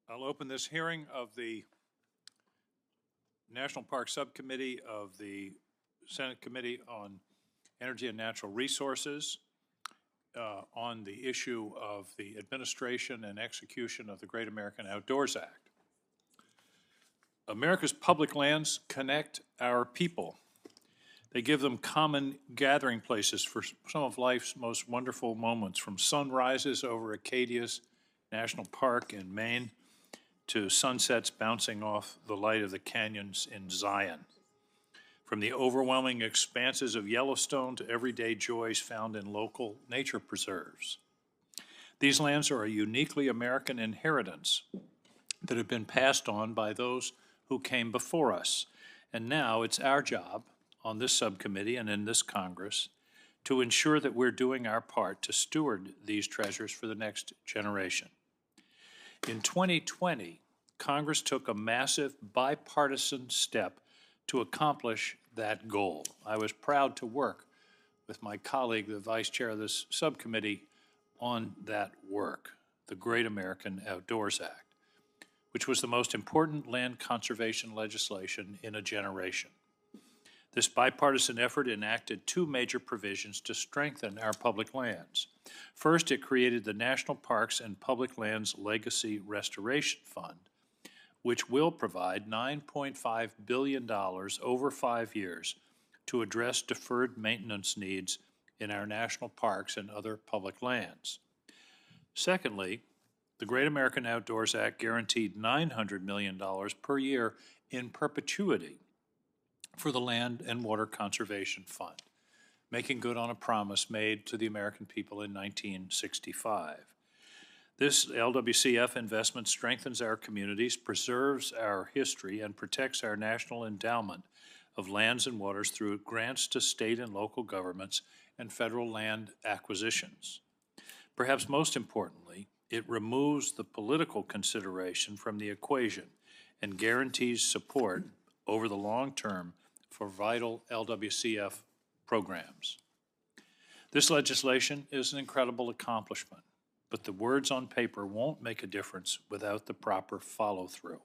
I'll open this hearing of the National Park Subcommittee of the Senate Committee on Energy and Natural Resources on the issue of the administration and execution of the Great American Outdoors Act. America's public lands connect our people. They give them common gathering places for some of life's most wonderful moments, from sunrises over Acadia's National Park in Maine to sunsets bouncing off the light of the canyons in Zion. From the overwhelming expanses of Yellowstone to everyday joys found in local nature preserves. These lands are a uniquely American inheritance that have been passed on by those who came before us. And now it's our job on this subcommittee and in this Congress to ensure that we're doing our part to steward these treasures for the next generation. In 2020, Congress took a massive bipartisan step to accomplish that goal. I was proud to work with my colleague, the vice chair of this subcommittee, on that work, the Great American Outdoors Act, which was the most important land conservation legislation in a generation. This bipartisan effort enacted two major provisions to strengthen our public lands. First, it created the National Parks and Public Lands Legacy Restoration Fund, which will provide $9.5 billion over 5 years to address deferred maintenance needs in our national parks and other public lands. Secondly, the Great American Outdoors Act guaranteed $900 million per year in perpetuity for the Land and Water Conservation Fund, making good on a promise made to the American people in 1965. This LWCF investment strengthens our communities, preserves our history, and protects our national endowment of lands and waters through grants to state and local governments and federal land acquisitions. Perhaps most importantly, it removes the political consideration from the equation and guarantees support over the long term for vital LWCF programs. This legislation is an incredible accomplishment, but the words on paper won't make a difference without the proper follow-through.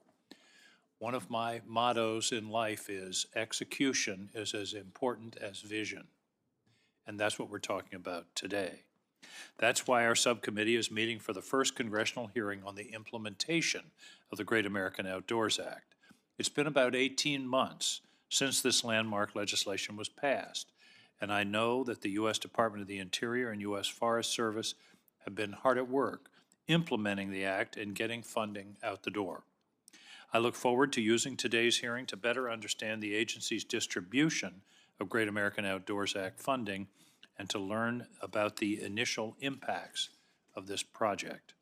One of my mottos in life is execution is as important as vision, and that's what we're talking about today. That's why our subcommittee is meeting for the first congressional hearing on the implementation of the Great American Outdoors Act. It's been about 18 months since this landmark legislation was passed, and I know that the U.S. Department of the Interior and U.S. Forest Service have been hard at work implementing the act and getting funding out the door. I look forward to using today's hearing to better understand the agency's distribution of Great American Outdoors Act funding and to learn about the initial impacts of this project.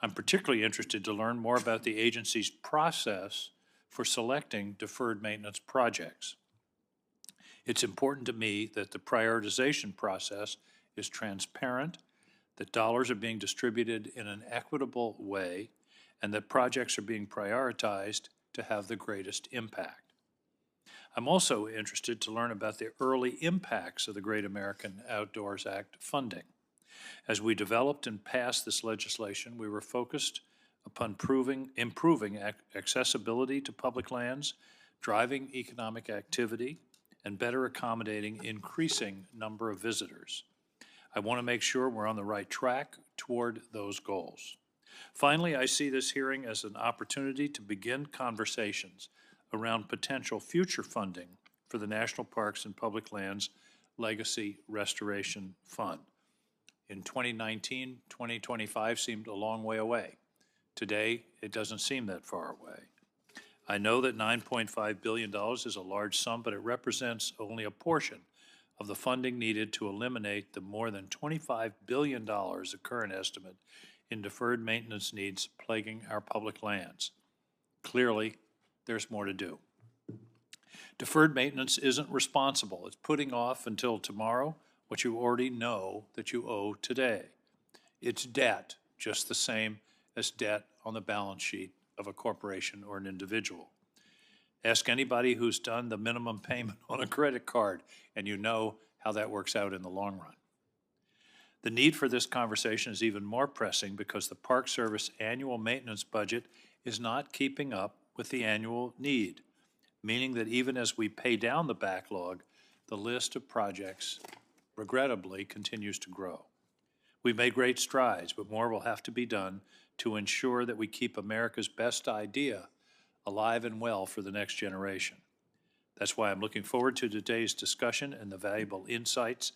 I'm particularly interested to learn more about the agency's process for selecting deferred maintenance projects. It's important to me that the prioritization process is transparent, that dollars are being distributed in an equitable way, and that projects are being prioritized to have the greatest impact. I'm also interested to learn about the early impacts of the Great American Outdoors Act funding. As we developed and passed this legislation, we were focused upon improving accessibility to public lands, driving economic activity, and better accommodating increasing number of visitors. I want to make sure we're on the right track toward those goals. Finally, I see this hearing as an opportunity to begin conversations around potential future funding for the National Parks and Public Lands Legacy Restoration Fund. In 2019, 2025 seemed a long way away. Today, it doesn't seem that far away. I know that $9.5 billion is a large sum, but it represents only a portion of the funding needed to eliminate the more than $25 billion, the current estimate, in deferred maintenance needs plaguing our public lands. Clearly, there's more to do. Deferred maintenance isn't responsible. It's putting off until tomorrow what you already know that you owe today. It's debt, just the same as debt on the balance sheet of a corporation or an individual. Ask anybody who's done the minimum payment on a credit card, and you know how that works out in the long run. The need for this conversation is even more pressing because the Park Service annual maintenance budget is not keeping up with the annual need, meaning that even as we pay down the backlog, the list of projects regrettably continues to grow. We've made great strides, but more will have to be done to ensure that we keep America's best idea alive and well for the next generation. That's why I'm looking forward to today's discussion and the valuable insights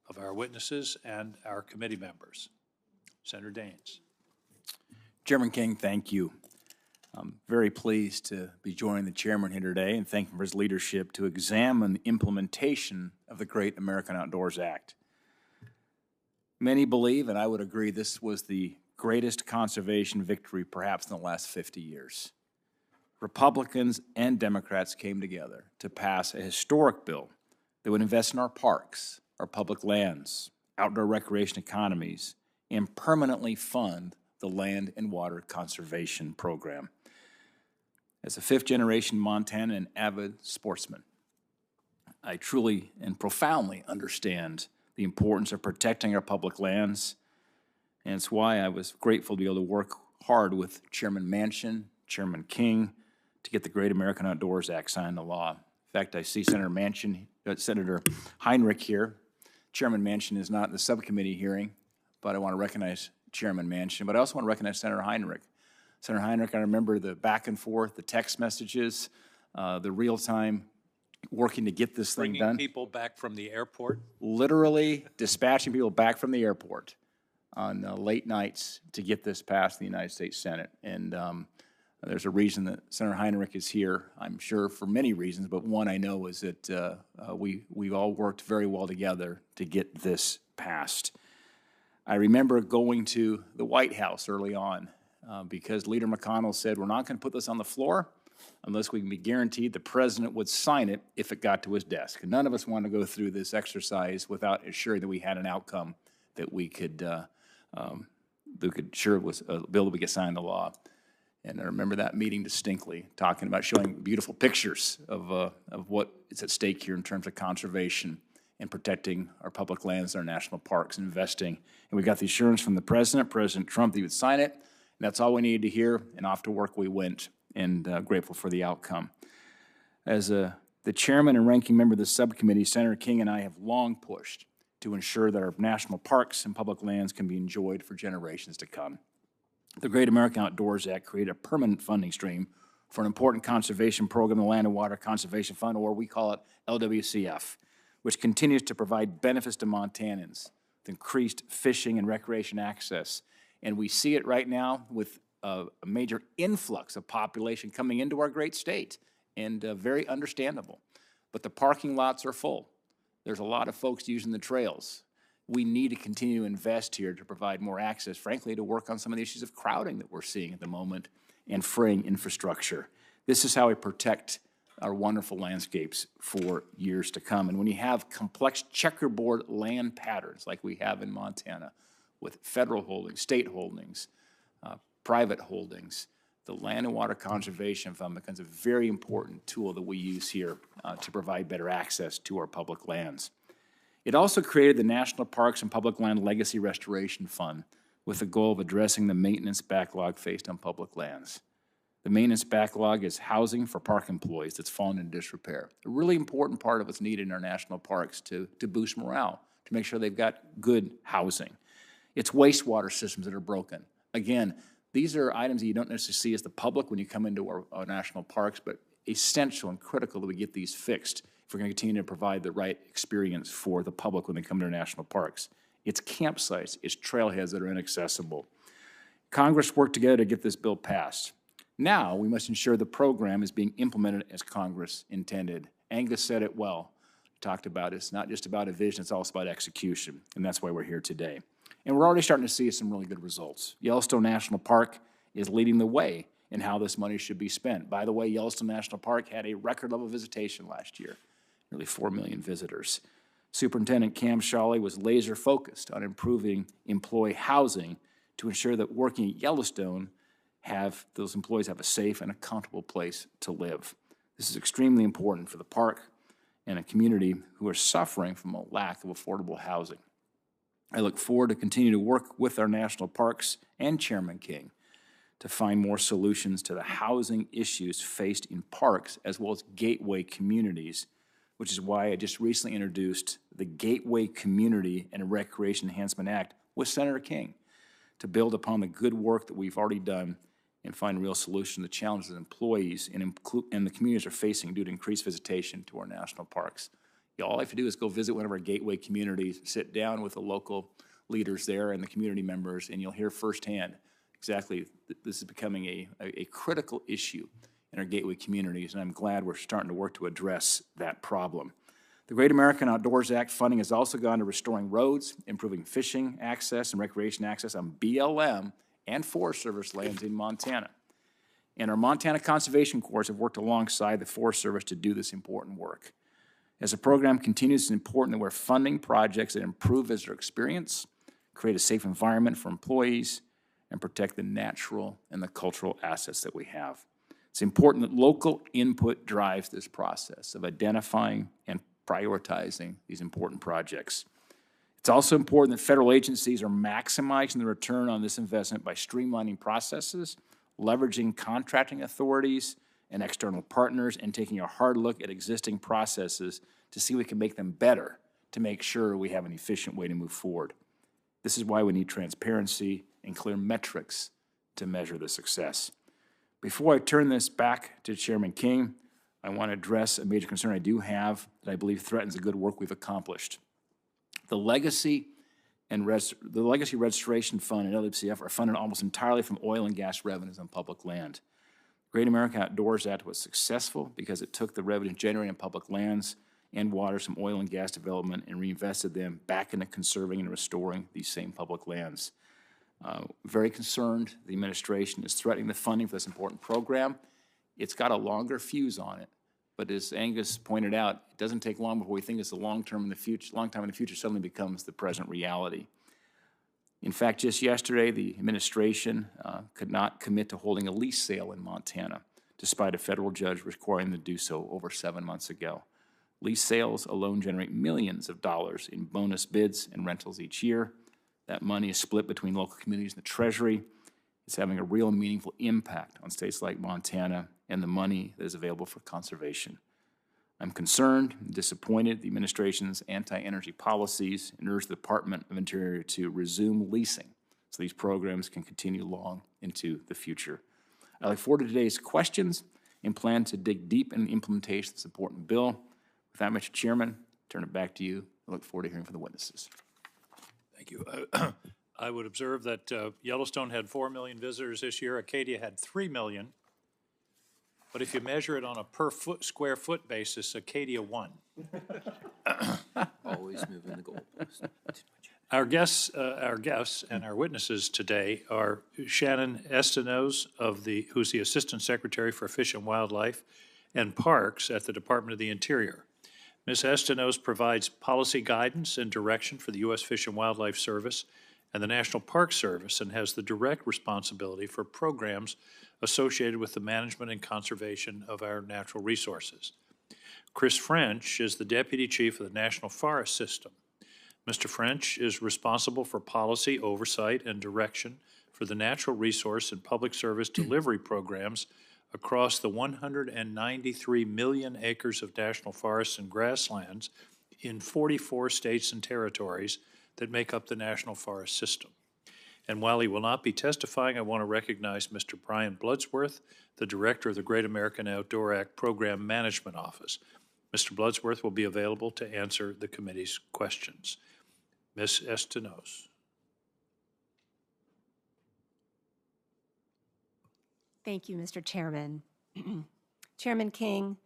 of our witnesses and our committee members. Senator Daines. Chairman King, thank you. I'm very pleased to be joining the chairman here today and thank him for his leadership to examine the implementation of the Great American Outdoors Act. Many believe, and I would agree, this was the greatest conservation victory perhaps in the last 50 years. Republicans and Democrats came together to pass a historic bill that would invest in our parks, our public lands, outdoor recreation economies, and permanently fund the Land and Water Conservation Program. As a fifth-generation Montanan and avid sportsman, I truly and profoundly understand the importance of protecting our public lands, and it's why I was grateful to be able to work hard with Chairman Manchin, Chairman King, to get the Great American Outdoors Act signed into law. In fact, I see Senator Heinrich here. Chairman Manchin is not in the subcommittee hearing, but I want to recognize Chairman Manchin, but I also want to recognize Senator Heinrich. Senator Heinrich, I remember the back and forth, the text messages, the real-time working to get this thing done. Bringing people back from the airport? Literally dispatching people back from the airport on late nights to get this passed in the United States Senate. And there's a reason that Senator Heinrich is here, I'm sure for many reasons, but one I know is that we all worked very well together to get this passed. I remember going to the White House early on because Leader McConnell said, we're not going to put this on the floor unless we can be guaranteed the president would sign it if it got to his desk. And none of us want to go through this exercise without assuring that we had an outcome that we could sure was a bill that would get signed into law. And I remember that meeting distinctly, talking about showing beautiful pictures of what is at stake here in terms of conservation and protecting our public lands and our national parks and investing. And we got the assurance from the president, President Trump, that he would sign it. And that's all we needed to hear, and off to work we went, and grateful for the outcome. As the chairman and ranking member of the subcommittee, Senator King and I have long pushed to ensure that our national parks and public lands can be enjoyed for generations to come. The Great American Outdoors Act created a permanent funding stream for an important conservation program, the Land and Water Conservation Fund, or we call it LWCF, which continues to provide benefits to Montanans with increased fishing and recreation access. And we see it right now with a major influx of population coming into our great state, and very understandable. But the parking lots are full. There's a lot of folks using the trails. We need to continue to invest here to provide more access, frankly, to work on some of the issues of crowding that we're seeing at the moment and freeing infrastructure. This is how we protect our wonderful landscapes for years to come. And when you have complex checkerboard land patterns like we have in Montana, with federal holdings, state holdings, private holdings, the Land and Water Conservation Fund becomes a very important tool that we use here to provide better access to our public lands. It also created the National Parks and Public Land Legacy Restoration Fund with the goal of addressing the maintenance backlog faced on public lands. The maintenance backlog is housing for park employees that's fallen into disrepair. A really important part of what's needed in our national parks to boost morale, to make sure they've got good housing. It's wastewater systems that are broken. Again, these are items that you don't necessarily see as the public when you come into our national parks, but essential and critical that we get these fixed if we're going to continue to provide the right experience for the public when they come to our national parks. It's campsites, it's trailheads that are inaccessible. Congress worked together to get this bill passed. Now we must ensure the program is being implemented as Congress intended. Angus said it well, talked about it's not just about a vision, it's also about execution, and that's why we're here today. And we're already starting to see some really good results. Yellowstone National Park is leading the way in how this money should be spent. By the way, Yellowstone National Park had a record level visitation last year, nearly 4 million visitors. Superintendent Cam Shawley was laser focused on improving employee housing to ensure that working at Yellowstone those employees have a safe and a comfortable place to live. This is extremely important for the park and a community who are suffering from a lack of affordable housing. I look forward to continue to work with our national parks and Chairman King to find more solutions to the housing issues faced in parks as well as gateway communities, which is why I just recently introduced the Gateway Community and Recreation Enhancement Act with Senator King to build upon the good work that we've already done and find real solutions to the challenges that employees and the communities are facing due to increased visitation to our national parks. All you have to do is go visit one of our gateway communities, sit down with the local leaders there and the community members, and you'll hear firsthand exactly this is becoming a critical issue in our gateway communities, and I'm glad we're starting to work to address that problem. The Great American Outdoors Act funding has also gone to restoring roads, improving fishing access and recreation access on BLM and Forest Service lands in Montana. And our Montana Conservation Corps have worked alongside the Forest Service to do this important work. As the program continues, it's important that we're funding projects that improve visitor experience, create a safe environment for employees, and protect the natural and the cultural assets that we have. It's important that local input drives this process of identifying and prioritizing these important projects. It's also important that federal agencies are maximizing the return on this investment by streamlining processes, leveraging contracting authorities and external partners, and taking a hard look at existing processes to see if we can make them better to make sure we have an efficient way to move forward. This is why we need transparency and clear metrics to measure the success. Before I turn this back to Chairman King, I want to address a major concern I do have that I believe threatens the good work we've accomplished. The Legacy Restoration Fund and LWCF are funded almost entirely from oil and gas revenues on public land. Great American Outdoors Act was successful because it took the revenue generated on public lands and waters from oil and gas development and reinvested them back into conserving and restoring these same public lands. Very concerned the administration is threatening the funding for this important program. It's got a longer fuse on it, but as Angus pointed out, it doesn't take long before we think it's a long time in the future suddenly becomes the present reality. In fact, just yesterday, the administration could not commit to holding a lease sale in Montana, despite a federal judge requiring them to do so over 7 months ago. Lease sales alone generate millions of dollars in bonus bids and rentals each year. That money is split between local communities and the Treasury. It's having a real meaningful impact on states like Montana and the money that is available for conservation. I'm concerned and disappointed the administration's anti-energy policies and urge the Department of Interior to resume leasing so these programs can continue long into the future. I look forward to today's questions and plan to dig deep in the implementation of this important bill. With that, Mr. Chairman, turn it back to you. I look forward to hearing from the witnesses. Thank you. I would observe that Yellowstone had 4 million visitors this year. Acadia had 3 million. But if you measure it on a per square foot basis, Acadia won. Always moving the goalpost. Our guests and our witnesses today are Shannon Estenos, who's the Assistant Secretary for Fish and Wildlife and Parks at the Department of the Interior. Ms. Estenos provides policy guidance and direction for the U.S. Fish and Wildlife Service and the National Park Service and has the direct responsibility for programs associated with the management and conservation of our natural resources. Chris French is the Deputy Chief of the National Forest System. Mr. French is responsible for policy oversight and direction for the natural resource and public service delivery programs across the 193 million acres of national forests and grasslands in 44 states and territories that make up the National Forest System. And while he will not be testifying, I want to recognize Mr. Brian Bloodsworth, the Director of the Great American Outdoor Act Program Management Office. Mr. Bloodsworth will be available to answer the committee's questions. Ms. Estenos. Thank you, Mr. Chairman. Chairman King,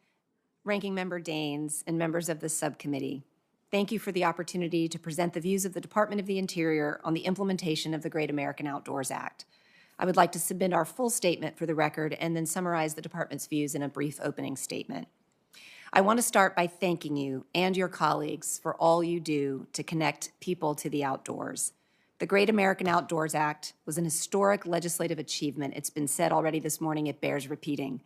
Ranking Member Daines, and members of the subcommittee, thank you for the opportunity to present the views of the Department of the Interior on the implementation of the Great American Outdoors Act. I would like to submit our full statement for the record and then summarize the department's views in a brief opening statement. I want to start by thanking you and your colleagues for all you do to connect people to the outdoors. The Great American Outdoors Act was an historic legislative achievement. It's been said already this morning, it bears repeating.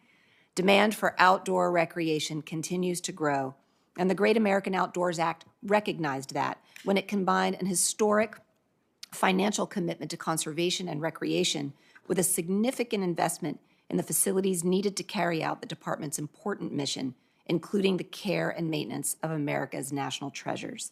Demand for outdoor recreation continues to grow, and the Great American Outdoors Act recognized that when it combined an historic financial commitment to conservation and recreation with a significant investment in the facilities needed to carry out the department's important mission, including the care and maintenance of America's national treasures.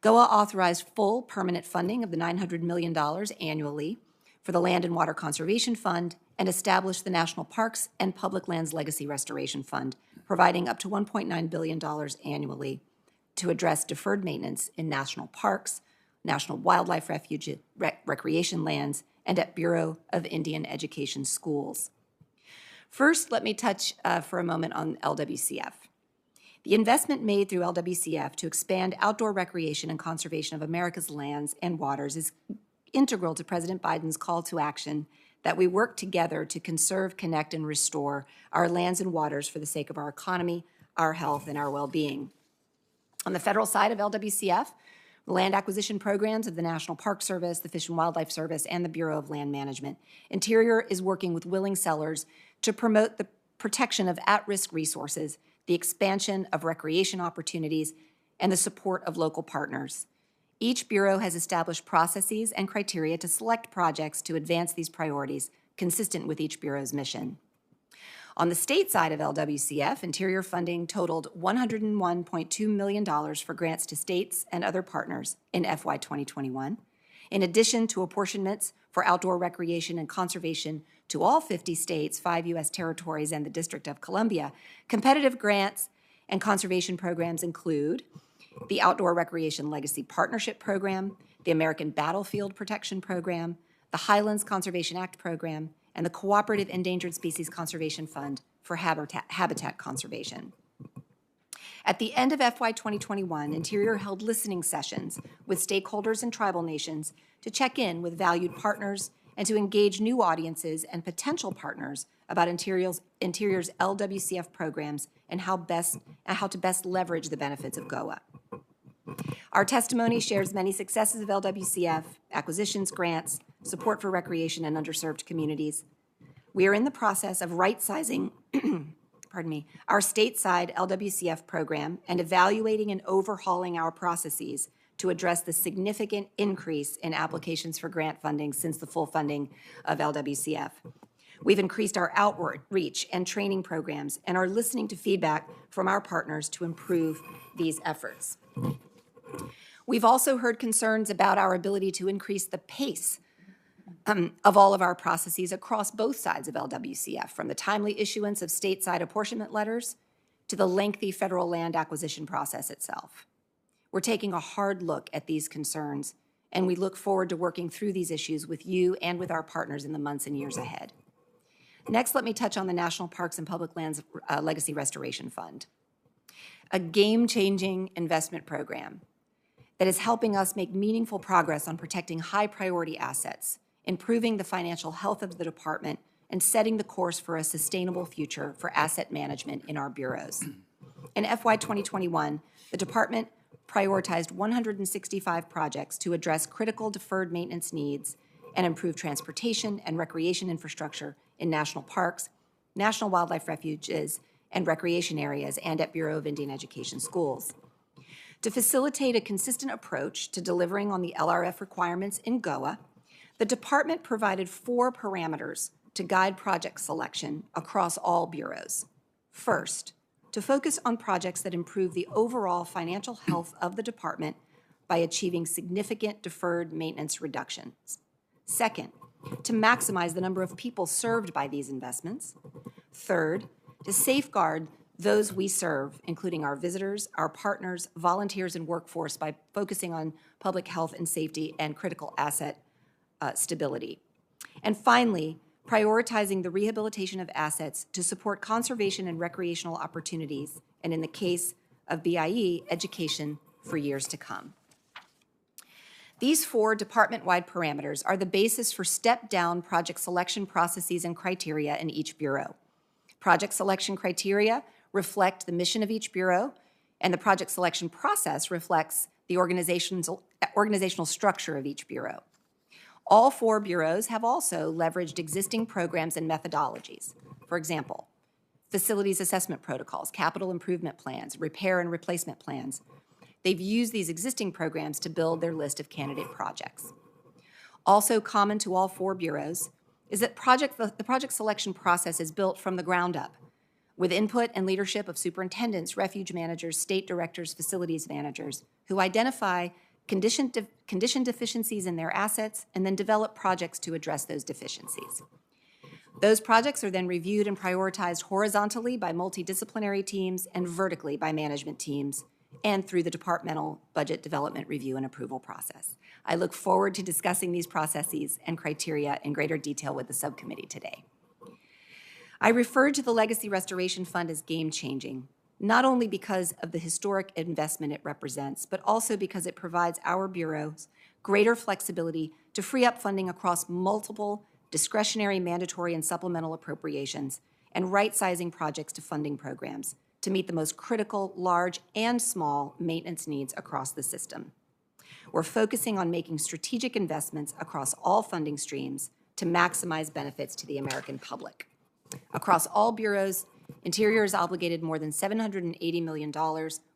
GOA authorized full permanent funding of the $900 million annually for the Land and Water Conservation Fund and established the National Parks and Public Lands Legacy Restoration Fund, providing up to $1.9 billion annually to address deferred maintenance in national parks, national wildlife refuge, recreation lands, and at Bureau of Indian Education schools. First, let me touch for a moment on LWCF. The investment made through LWCF to expand outdoor recreation and conservation of America's lands and waters is integral to President Biden's call to action that we work together to conserve, connect, and restore our lands and waters for the sake of our economy, our health, and our well-being. On the federal side of LWCF, the land acquisition programs of the National Park Service, the Fish and Wildlife Service, and the Bureau of Land Management, Interior is working with willing sellers to promote the protection of at-risk resources, the expansion of recreation opportunities, and the support of local partners. Each bureau has established processes and criteria to select projects to advance these priorities, consistent with each bureau's mission. On the state side of LWCF, Interior funding totaled $101.2 million for grants to states and other partners in FY 2021. In addition to apportionments for outdoor recreation and conservation to all 50 states, 5 U.S. territories, and the District of Columbia, competitive grants and conservation programs include the Outdoor Recreation Legacy Partnership Program, the American Battlefield Protection Program, the Highlands Conservation Act Program, and the Cooperative Endangered Species Conservation Fund for habitat conservation. At the end of FY 2021, Interior held listening sessions with stakeholders and tribal nations to check in with valued partners and to engage new audiences and potential partners about Interior's LWCF programs and how to best leverage the benefits of GOA. Our testimony shares many successes of LWCF, acquisitions, grants, support for recreation and underserved communities. We are in the process of right-sizing our stateside LWCF program and evaluating and overhauling our processes to address the significant increase in applications for grant funding since the full funding of LWCF. We've increased our outreach and training programs and are listening to feedback from our partners to improve these efforts. We've also heard concerns about our ability to increase the pace of all of our processes across both sides of LWCF, from the timely issuance of stateside apportionment letters to the lengthy federal land acquisition process itself. We're taking a hard look at these concerns, and we look forward to working through these issues with you and with our partners in the months and years ahead. Next, let me touch on the National Parks and Public Lands Legacy Restoration Fund, a game-changing investment program that is helping us make meaningful progress on protecting high-priority assets, improving the financial health of the department, and setting the course for a sustainable future for asset management in our bureaus. In FY 2021, the department prioritized 165 projects to address critical deferred maintenance needs and improve transportation and recreation infrastructure in national parks, national wildlife refuges, and recreation areas, and at Bureau of Indian Education schools. To facilitate a consistent approach to delivering on the LRF requirements in GOA, the department provided 4 parameters to guide project selection across all bureaus. First, to focus on projects that improve the overall financial health of the department by achieving significant deferred maintenance reductions. Second, to maximize the number of people served by these investments. Third, to safeguard those we serve, including our visitors, our partners, volunteers, and workforce, by focusing on public health and safety and critical asset stability. And finally, prioritizing the rehabilitation of assets to support conservation and recreational opportunities, and in the case of BIE, education for years to come. These 4 department-wide parameters are the basis for step-down project selection processes and criteria in each bureau. Project selection criteria reflect the mission of each bureau, and the project selection process reflects the organizational structure of each bureau. All 4 bureaus have also leveraged existing programs and methodologies. For example, facilities assessment protocols, capital improvement plans, repair and replacement plans. They've used these existing programs to build their list of candidate projects. Also common to all 4 bureaus is that the project selection process is built from the ground up, with input and leadership of superintendents, refuge managers, state directors, facilities managers, who identify condition deficiencies in their assets and then develop projects to address those deficiencies. Those projects are then reviewed and prioritized horizontally by multidisciplinary teams and vertically by management teams and through the departmental budget development review and approval process. I look forward to discussing these processes and criteria in greater detail with the subcommittee today. I referred to the Legacy Restoration Fund as game-changing, not only because of the historic investment it represents, but also because it provides our bureaus greater flexibility to free up funding across multiple discretionary, mandatory, and supplemental appropriations, and right-sizing projects to funding programs to meet the most critical, large, and small maintenance needs across the system. We're focusing on making strategic investments across all funding streams to maximize benefits to the American public. Across all bureaus, Interior has obligated more than $780 million,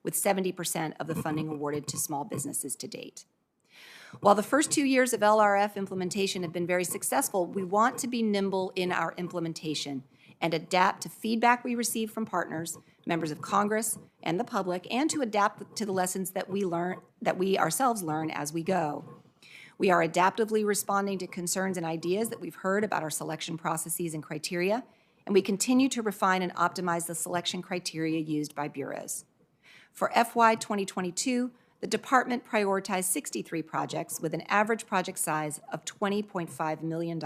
with 70% of the funding awarded to small businesses to date. While the first 2 years of LRF implementation have been very successful, we want to be nimble in our implementation and adapt to feedback we receive from partners, members of Congress, and the public, and to adapt to the lessons that we ourselves learn as we go. We are adaptively responding to concerns and ideas that we've heard about our selection processes and criteria, and we continue to refine and optimize the selection criteria used by bureaus. For FY 2022, the department prioritized 63 projects with an average project size of $20.5 million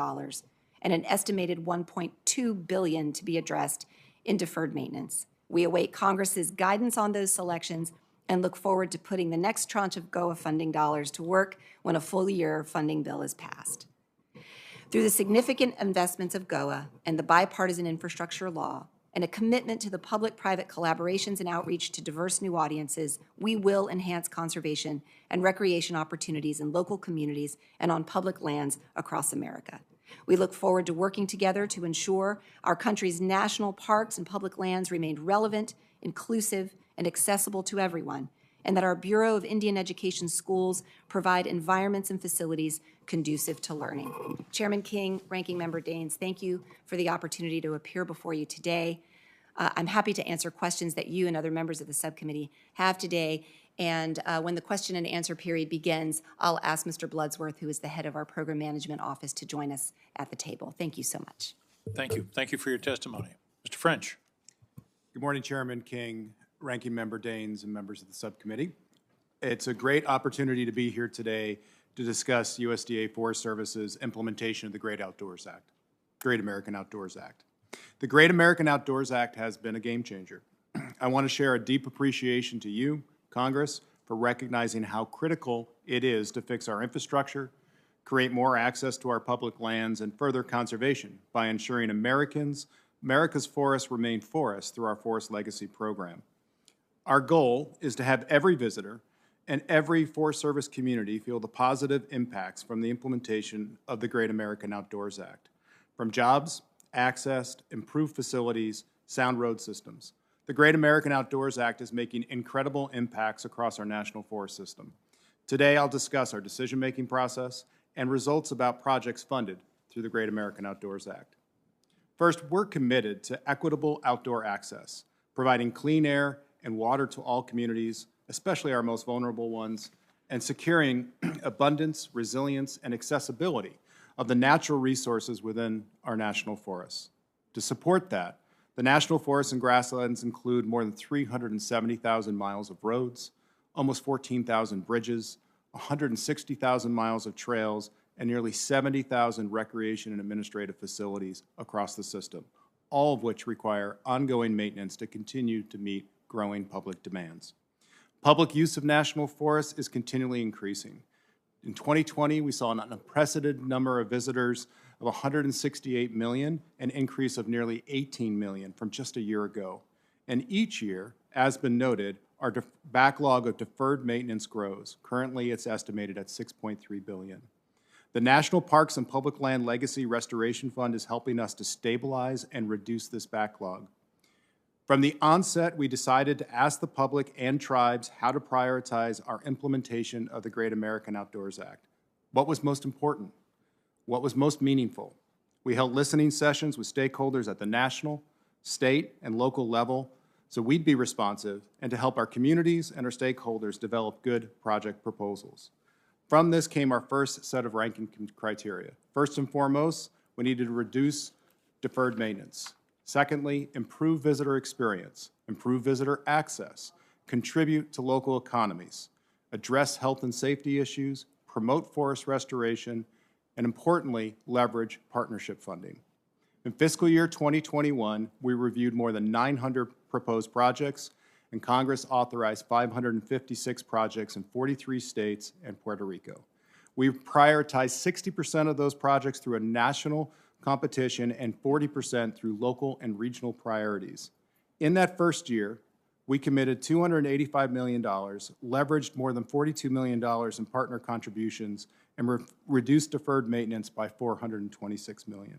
and an estimated $1.2 billion to be addressed in deferred maintenance. We await Congress's guidance on those selections and look forward to putting the next tranche of GOA funding dollars to work when a full year funding bill is passed. Through the significant investments of GOA and the bipartisan infrastructure law, and a commitment to the public-private collaborations and outreach to diverse new audiences, we will enhance conservation and recreation opportunities in local communities and on public lands across America. We look forward to working together to ensure our country's national parks and public lands remain relevant, inclusive, and accessible to everyone, and that our Bureau of Indian Education schools provide environments and facilities conducive to learning. Chairman King, Ranking Member Daines, thank you for the opportunity to appear before you today. I'm happy to answer questions that you and other members of the subcommittee have today. And when the question and answer period begins, I'll ask Mr. Bloodsworth, who is the head of our Program Management Office, to join us at the table. Thank you so much. Thank you. Thank you for your testimony. Mr. French. Good morning, Chairman King, Ranking Member Daines, and members of the subcommittee. It's a great opportunity to be here today to discuss USDA Forest Service's implementation of the Great Outdoors Act, Great American Outdoors Act. The Great American Outdoors Act has been a game changer. I want to share a deep appreciation to you, Congress, for recognizing how critical it is to fix our infrastructure, create more access to our public lands, and further conservation by ensuring America's forests remain forests through our Forest Legacy program. Our goal is to have every visitor and every Forest Service community feel the positive impacts from the implementation of the Great American Outdoors Act, from jobs, access, improved facilities, sound road systems. The Great American Outdoors Act is making incredible impacts across our national forest system. Today, I'll discuss our decision-making process and results about projects funded through the Great American Outdoors Act. First, we're committed to equitable outdoor access, providing clean air and water to all communities, especially our most vulnerable ones, and securing abundance, resilience, and accessibility of the natural resources within our national forests. To support that, the national forests and grasslands include more than 370,000 miles of roads, almost 14,000 bridges, 160,000 miles of trails, and nearly 70,000 recreation and administrative facilities across the system, all of which require ongoing maintenance to continue to meet growing public demands. Public use of national forests is continually increasing. In 2020, we saw an unprecedented number of visitors of 168 million, an increase of nearly 18 million from just a year ago. And each year, as been noted, our backlog of deferred maintenance grows. Currently, it's estimated at $6.3 billion. The National Parks and Public Land Legacy Restoration Fund is helping us to stabilize and reduce this backlog. From the onset, we decided to ask the public and tribes how to prioritize our implementation of the Great American Outdoors Act. What was most important? What was most meaningful? We held listening sessions with stakeholders at the national, state, and local level so we'd be responsive and to help our communities and our stakeholders develop good project proposals. From this came our first set of ranking criteria. First and foremost, we needed to reduce deferred maintenance. Secondly, improve visitor experience, improve visitor access, contribute to local economies, address health and safety issues, promote forest restoration, and importantly, leverage partnership funding. In fiscal year 2021, we reviewed more than 900 proposed projects, and Congress authorized 556 projects in 43 states and Puerto Rico. We've prioritized 60% of those projects through a national competition and 40% through local and regional priorities. In that first year, we committed $285 million, leveraged more than $42 million in partner contributions, and reduced deferred maintenance by $426 million.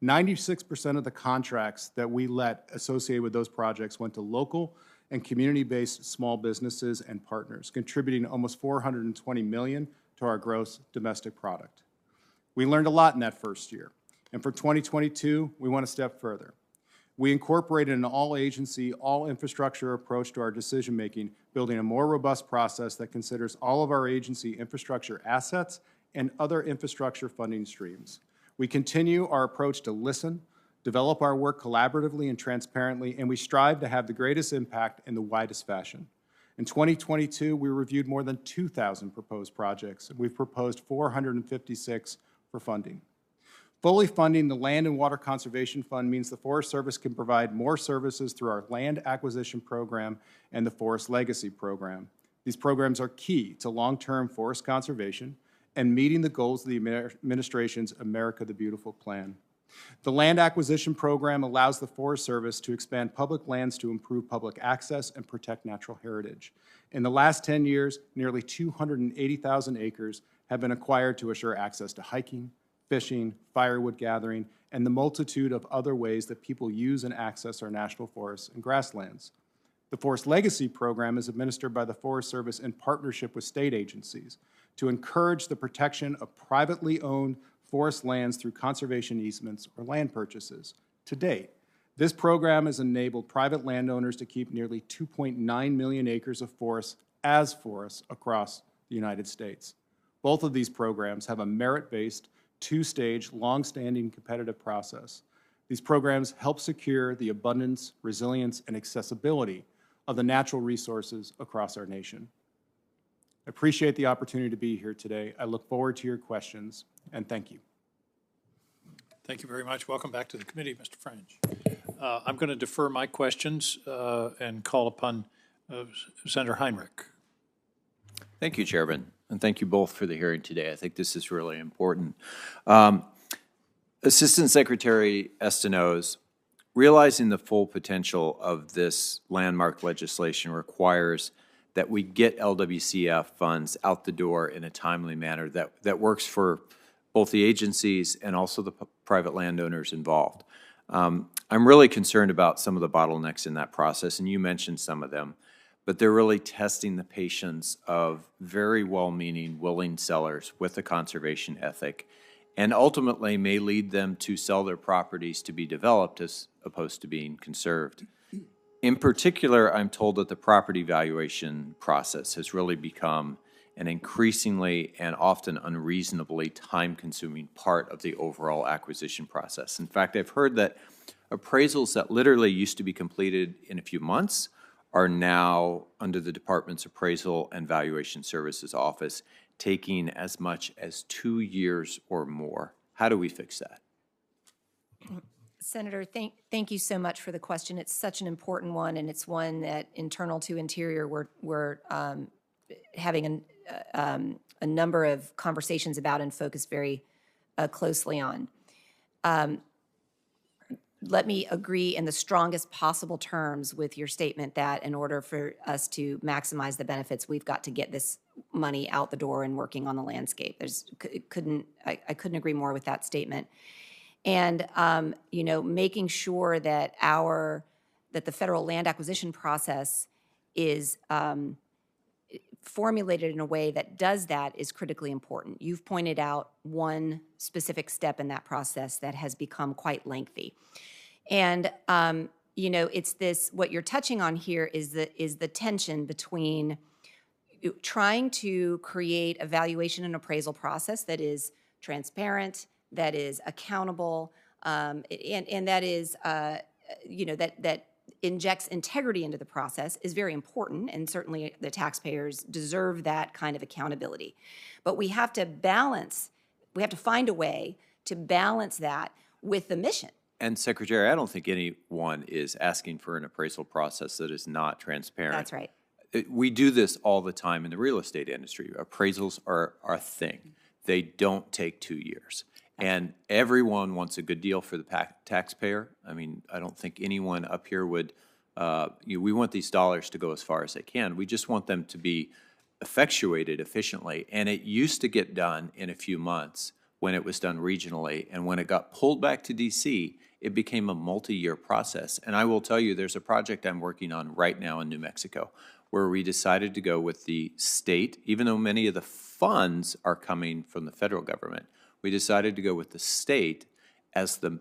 96% of the contracts that we let associated with those projects went to local and community-based small businesses and partners, contributing almost $420 million to our gross domestic product. We learned a lot in that first year, and for 2022, we want to step further. We incorporated an all-agency, all-infrastructure approach to our decision-making, building a more robust process that considers all of our agency infrastructure assets and other infrastructure funding streams. We continue our approach to listen, develop our work collaboratively and transparently, and we strive to have the greatest impact in the widest fashion. In 2022, we reviewed more than 2,000 proposed projects, and we've proposed 456 for funding. Fully funding the Land and Water Conservation Fund means the Forest Service can provide more services through our Land Acquisition Program and the Forest Legacy Program. These programs are key to long-term forest conservation and meeting the goals of the administration's America the Beautiful plan. The Land Acquisition Program allows the Forest Service to expand public lands to improve public access and protect natural heritage. In the last 10 years, nearly 280,000 acres have been acquired to assure access to hiking, fishing, firewood gathering, and the multitude of other ways that people use and access our national forests and grasslands. The Forest Legacy Program is administered by the Forest Service in partnership with state agencies to encourage the protection of privately owned forest lands through conservation easements or land purchases. To date, this program has enabled private landowners to keep nearly 2.9 million acres of forests as forests across the United States. Both of these programs have a merit-based, two-stage, long-standing competitive process. These programs help secure the abundance, resilience, and accessibility of the natural resources across our nation. I appreciate the opportunity to be here today. I look forward to your questions, and thank you. Thank you very much. Welcome back to the committee, Mr. French. I'm going to defer my questions and call upon Senator Heinrich. Thank you, Chairman, and thank you both for the hearing today. I think this is really important. Assistant Secretary Estenos, realizing the full potential of this landmark legislation requires that we get LWCF funds out the door in a timely manner that works for both the agencies and also the private landowners involved. I'm really concerned about some of the bottlenecks in that process, and you mentioned some of them, but they're really testing the patience of very well-meaning, willing sellers with a conservation ethic, and ultimately may lead them to sell their properties to be developed as opposed to being conserved. In particular, I'm told that the property valuation process has really become an increasingly and often unreasonably time-consuming part of the overall acquisition process. In fact, I've heard that appraisals that literally used to be completed in a few months are now under the Department's Appraisal and Valuation Services Office taking as much as 2 years or more. How do we fix that? Senator, thank you so much for the question. It's such an important one, and it's one that internal to Interior we're having a number of conversations about and focus very closely on. Let me agree in the strongest possible terms with your statement that in order for us to maximize the benefits, we've got to get this money out the door and working on the landscape. I couldn't agree more with that statement. And making sure that the federal land acquisition process is formulated in a way that does that is critically important. You've pointed out one specific step in that process that has become quite lengthy. And, you know, it's this, what you're touching on here is the tension between trying to create a valuation and appraisal process that is transparent, that is accountable, and that is, you know, that injects integrity into the process is very important, and certainly the taxpayers deserve that kind of accountability. But we have to balance, we have to find a way to balance that with the mission. And Secretary, I don't think anyone is asking for an appraisal process that is not transparent. That's right. We do this all the time in the real estate industry. Appraisals are a thing. They don't take 2 years. And everyone wants a good deal for the taxpayer. I mean, I don't think anyone up here would, we want these dollars to go as far as they can. We just want them to be effectuated efficiently. And it used to get done in a few months when it was done regionally. And when it got pulled back to DC, it became a multi-year process. And I will tell you, there's a project I'm working on right now in New Mexico where we decided to go with the state, even though many of the funds are coming from the federal government. We decided to go with the state as the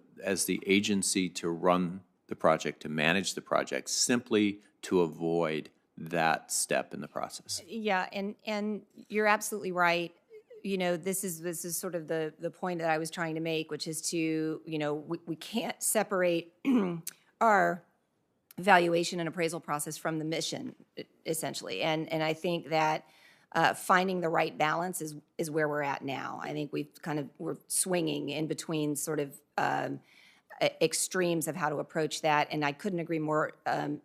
agency to run the project, to manage the project, simply to avoid that step in the process. Yeah, and you're absolutely right. You know, this is sort of the point that I was trying to make, which is to, you know, we can't separate our valuation and appraisal process from the mission, essentially. And I think that finding the right balance is where we're at now. I think we're swinging in between sort of extremes of how to approach that, and I couldn't agree more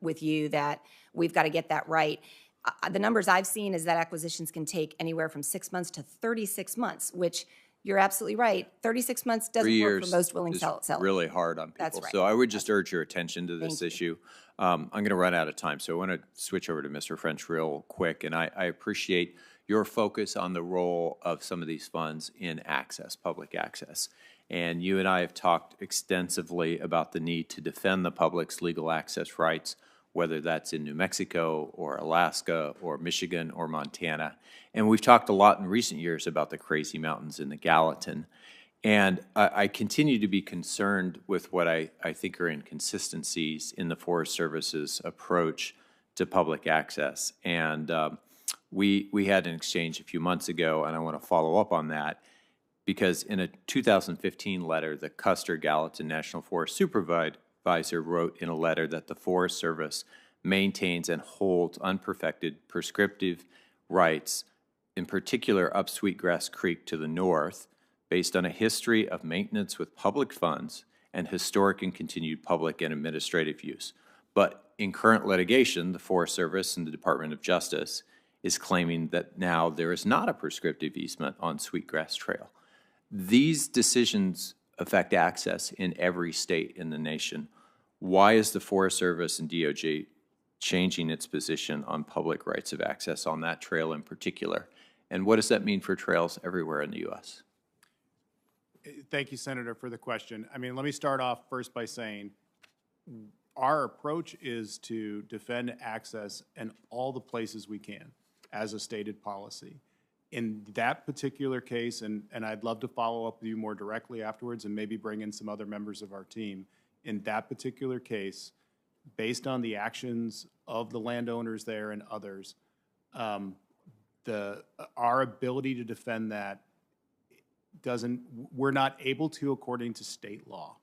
with you that we've got to get that right. The numbers I've seen is that acquisitions can take anywhere from 6 months to 36 months, which you're absolutely right. 36 months doesn't work for most willing sellers. Really hard on people. That's right. So I would just urge your attention to this issue. I'm going to run out of time, so I want to switch over to Mr. French real quick. And I appreciate your focus on the role of some of these funds in access, public access. And you and I have talked extensively about the need to defend the public's legal access rights, whether that's in New Mexico or Alaska or Michigan or Montana. And we've talked a lot in recent years about the crazy mountains in the Gallatin. And I continue to be concerned with what I think are inconsistencies in the Forest Service's approach to public access. And we had an exchange a few months ago, and I want to follow up on that, because in a 2015 letter, the Custer Gallatin National Forest Supervisor wrote in a letter that the Forest Service maintains and holds unperfected prescriptive rights, in particular up Sweetgrass Creek to the north, based on a history of maintenance with public funds and historic and continued public and administrative use. But in current litigation, the Forest Service and the Department of Justice is claiming that now there is not a prescriptive easement on Sweetgrass Trail. These decisions affect access in every state in the nation. Why is the Forest Service and DOJ changing its position on public rights of access on that trail in particular? And what does that mean for trails everywhere in the U.S.? Thank you, Senator, for the question. I mean, let me start off first by saying our approach is to defend access in all the places we can as a stated policy. In that particular case, and I'd love to follow up with you more directly afterwards and maybe bring in some other members of our team, in that particular case, based on the actions of the landowners there and others, our ability to defend that we're not able to according to state law.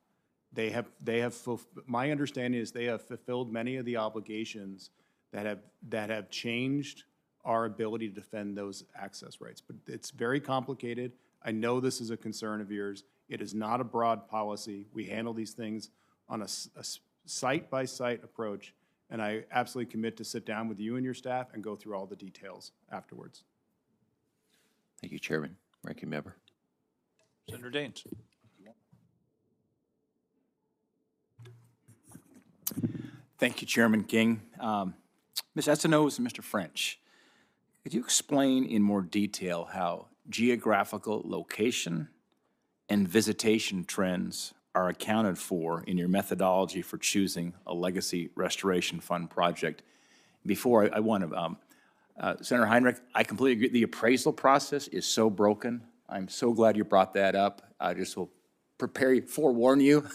My understanding is they have fulfilled many of the obligations that have changed our ability to defend those access rights. But it's very complicated. I know this is a concern of yours. It is not a broad policy. We handle these things on a site-by-site approach, and I absolutely commit to sit down with you and your staff and go through all the details afterwards. Thank you, Chairman. Ranking Member. Senator Daines. Thank you, Chairman King. Ms. Estenos and Mr. French, could you explain in more detail how geographical location and visitation trends are accounted for in your methodology for choosing a Legacy Restoration Fund project? Before, I want to Senator Heinrich, I completely agree. The appraisal process is so broken. I'm so glad you brought that up. I just will forewarn you.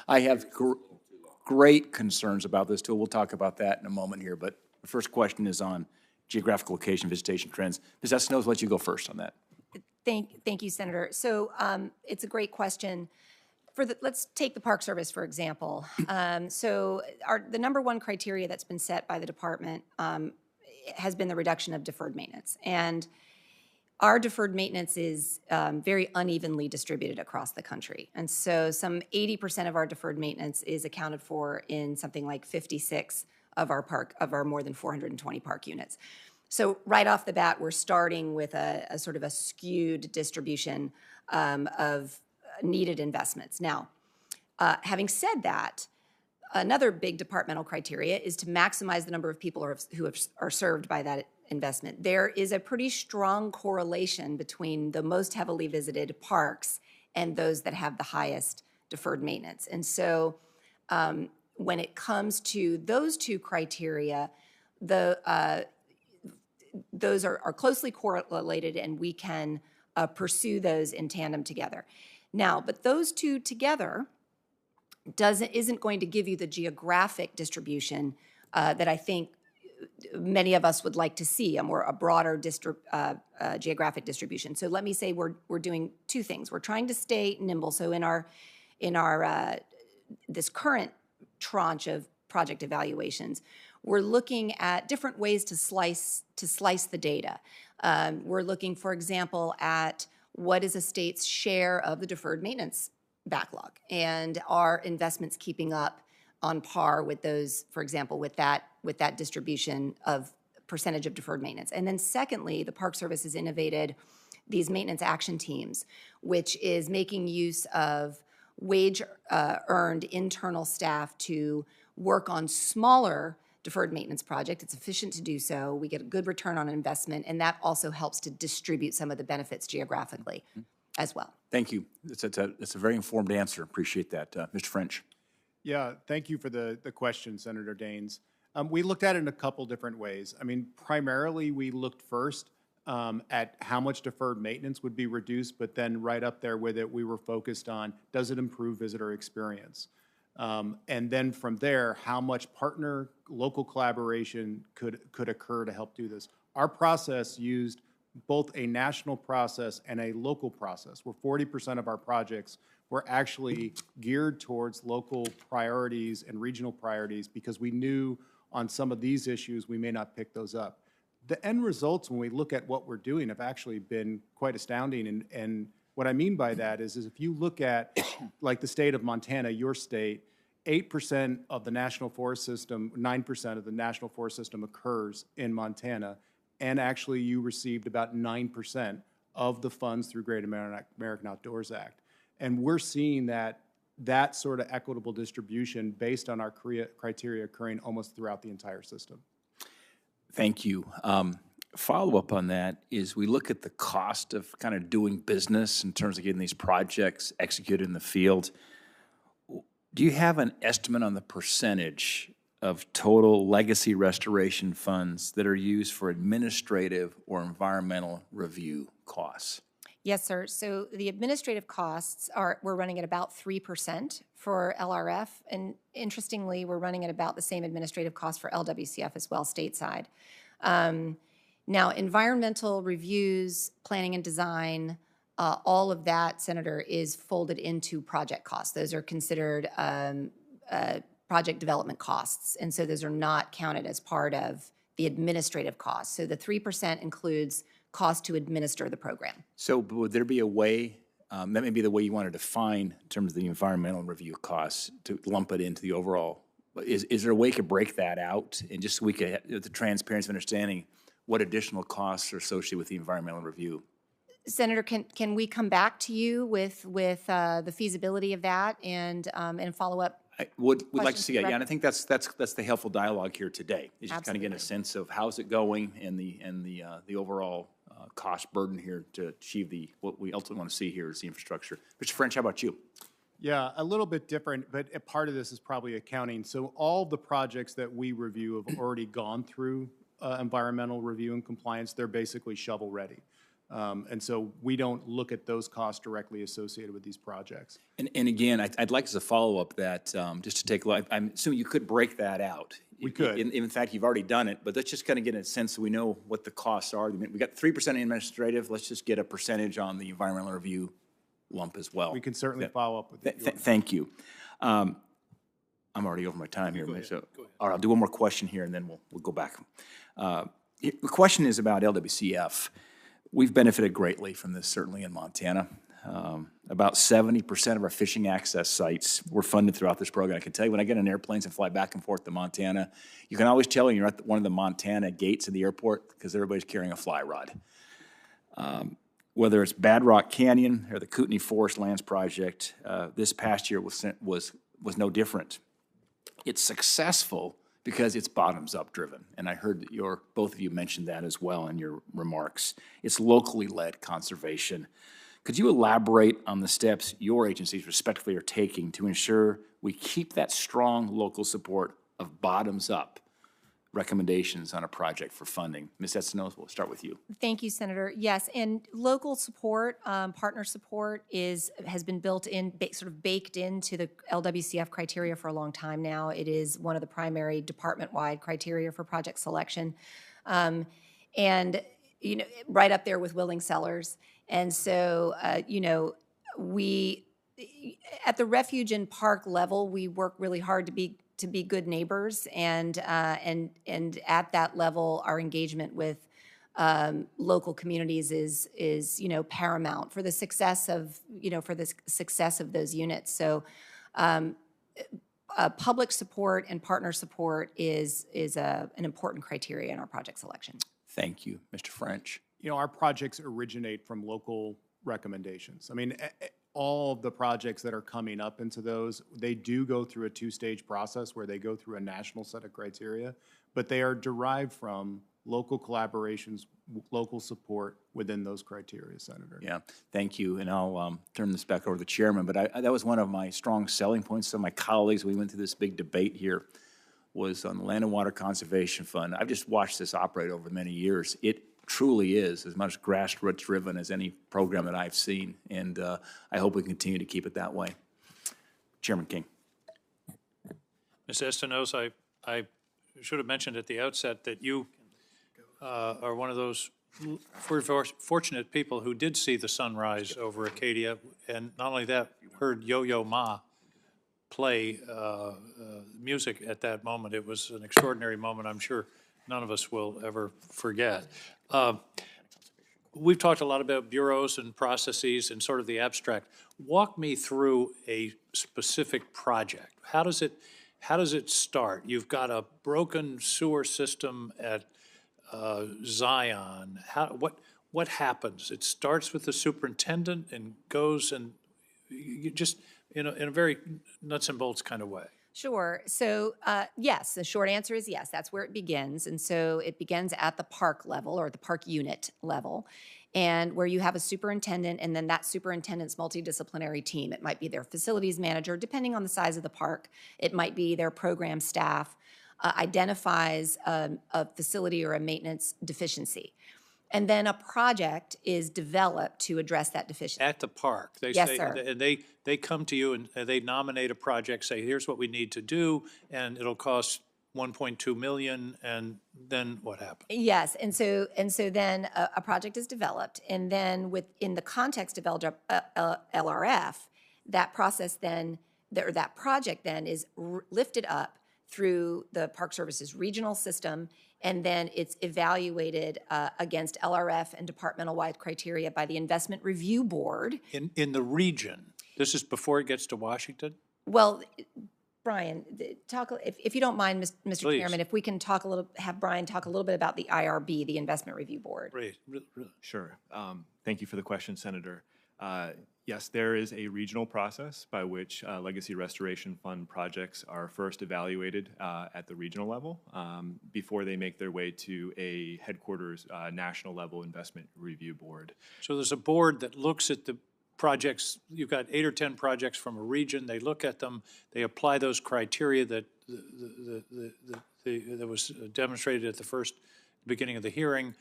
I have great concerns about this tool. We'll talk about that in a moment here. But the first question is on geographic location visitation trends. Ms. Estinos, I'll let you go first on that. Thank you, Senator. So it's a great question. Let's take the Park Service, for example. So the number one criteria that's been set by the department has been the reduction of deferred maintenance. And our deferred maintenance is very unevenly distributed across the country. And so some 80% of our deferred maintenance is accounted for in something like 56 of our more than 420 park units. So right off the bat, we're starting with a sort of a skewed distribution of needed investments. Now, having said that, another big departmental criteria is to maximize the number of people who are served by that investment. There is a pretty strong correlation between the most heavily visited parks and those that have the highest deferred maintenance. And so when it comes to those two criteria, those are closely correlated, and we can pursue those in tandem together. Now, but those two together isn't going to give you the geographic distribution that I think many of us would like to see, a broader geographic distribution. So let me say we're doing two things. We're trying to stay nimble. So in our this current tranche of project evaluations, we're looking at different ways to slice the data. We're looking, for example, at what is a state's share of the deferred maintenance backlog, and are investments keeping up on par with those, for example, with that distribution of percentage of deferred maintenance. And then secondly, the Park Service has innovated these maintenance action teams, which is making use of wage earned internal staff to work on smaller deferred maintenance project. It's efficient to do so. We get a good return on investment, and that also helps to distribute some of the benefits geographically as well. Thank you. It's a very informed answer. Appreciate that. Mr. French. Yeah, thank you for the question, Senator Daines. We looked at it in a couple different ways. I mean, primarily we looked first at how much deferred maintenance would be reduced, but then right up there with it, we were focused on, does it improve visitor experience? And then from there, how much partner local collaboration could occur to help do this. Our process used both a national process and a local process, where 40% of our projects were actually geared towards local priorities and regional priorities, because we knew on some of these issues we may not pick those up. The end results, when we look at what we're doing, have actually been quite astounding. And what I mean by that is if you look at, like the state of Montana, your state, 8% of the national forest system, 9% of the national forest system occurs in Montana, and actually you received about 9% of the funds through Great American Outdoors Act. And we're seeing that sort of equitable distribution based on our criteria occurring almost throughout the entire system. Thank you. Follow-up on that is we look at the cost of kind of doing business in terms of getting these projects executed in the field. Do you have an estimate on the percentage of total legacy restoration funds that are used for administrative or environmental review costs? Yes, sir. So the administrative costs we're running at about 3% for LRF, and interestingly, we're running at about the same administrative cost for LWCF as well, stateside. Now, environmental reviews, planning and design, all of that, Senator, is folded into project costs. Those are considered project development costs, and so those are not counted as part of the administrative costs. So the 3% includes cost to administer the program. So would there be a way, that may be the way you want to define in terms of the environmental review costs, to lump it into the overall, is there a way you could break that out, and just so we could have the transparency of understanding what additional costs are associated with the environmental review? Senator, can we come back to you with the feasibility of that and follow up? I would like to see it, questions yeah, and I think that's the helpful dialogue here today. Is just kind of getting a sense of how's it going and the overall cost burden here to achieve what we ultimately want to see here is the infrastructure. Mr. French, how about you? Yeah, a little bit different, but a part of this is probably accounting. So all the projects that we review have already gone through environmental review and compliance, they're basically shovel-ready. And so we don't look at those costs directly associated with these projects. And again, I'd like as a follow-up that, just to take a look, I'm assuming you could break that out. We could. In fact, you've already done it, but let's just kind of get a sense so we know what the costs are. We got 3% administrative, let's just get a percentage on the environmental review lump as well. We can certainly follow up with you. Thank you. I'm already over my time here. So, all right, I'll do one more question here, and then we'll go back. The question is about LWCF. We've benefited greatly from this, certainly in Montana. About 70% of our fishing access sites were funded throughout this program. I can tell you, when I get on airplanes and fly back and forth to Montana, you can always tell when you're at one of the Montana gates in the airport because everybody's carrying a fly rod. Whether it's Bad Rock Canyon or the Kootenai Forest Lands Project, this past year was no different. It's successful because it's bottoms-up driven, and I heard that both of you mentioned that as well in your remarks. It's locally led conservation. Could you elaborate on the steps your agencies respectively are taking to ensure we keep that strong local support of bottoms-up recommendations on a project for funding? Ms. Estenos, we'll start with you. Thank you, Senator. Yes, and local support, partner support has been built in, sort of baked into the LWCF criteria for a long time now. It is one of the primary department-wide criteria for project selection, and right up there with willing sellers. And so, we at the refuge and park level, we work really hard to be good neighbors, and at that level, our engagement with local communities is paramount for the success of those units. So, public support and partner support is an important criteria in our project selection. Thank you, Mr. French. Our projects originate from local recommendations. I mean, all of the projects that are coming up into those, they do go through a two-stage process where they go through a national set of criteria, but they are derived from local collaborations, local support within those criteria, Senator. Yeah, thank you. And I'll turn this back over to the chairman, but that was one of my strong selling points. Some of my colleagues, we went through this big debate here, was on the Land and Water Conservation Fund. I've just watched this operate over many years. It truly is as much grassroots driven as any program that I've seen, and I hope we continue to keep it that way. Chairman King. Ms. Estenos, I should have mentioned at the outset that you are one of those fortunate people who did see the sunrise over Acadia, and not only that, heard Yo-Yo Ma play music at that moment. It was an extraordinary moment. I'm sure none of us will ever forget. We've talked a lot about bureaus and processes and sort of the abstract. Walk me through a specific project. How does it start? You've got a broken sewer system at Zion. What happens? It starts with the superintendent and goes and you just in a very nuts and bolts kind of way. Sure. So, yes, the short answer is yes. That's where it begins. And so it begins at the park level or the park unit level, and where you have a superintendent and then that superintendent's multidisciplinary team. It might be their facilities manager, depending on the size of the park. It might be their program staff, identifies a facility or a maintenance deficiency. And then a project is developed to address that deficiency. At the park, they Yes, say, sir. and they come to you and they nominate a project, say, here's what we need to do, and it'll cost 1.2 million, and then what happens? Yes, and so then a project is developed, and then within the context of LRF, that process then, or that project then is lifted up through the Park Service's regional system, and then it's evaluated against LRF and departmental-wide criteria by the Investment Review Board. In the region, this is before it gets to Washington? Well, Brian, talk, if you don't mind, Mr. Please. Chairman, if we can have Brian talk a little bit about the IRB, the Investment Review Board. Great, really. Sure. Thank you for the question, Senator. Yes, there is a regional process by which Legacy Restoration Fund projects are first evaluated at the regional level before they make their way to a headquarters national level investment review board. So there's a board that looks at the projects. You've got 8 or 10 projects from a region. They look at them. They apply those criteria that was demonstrated at the first the beginning of the hearing,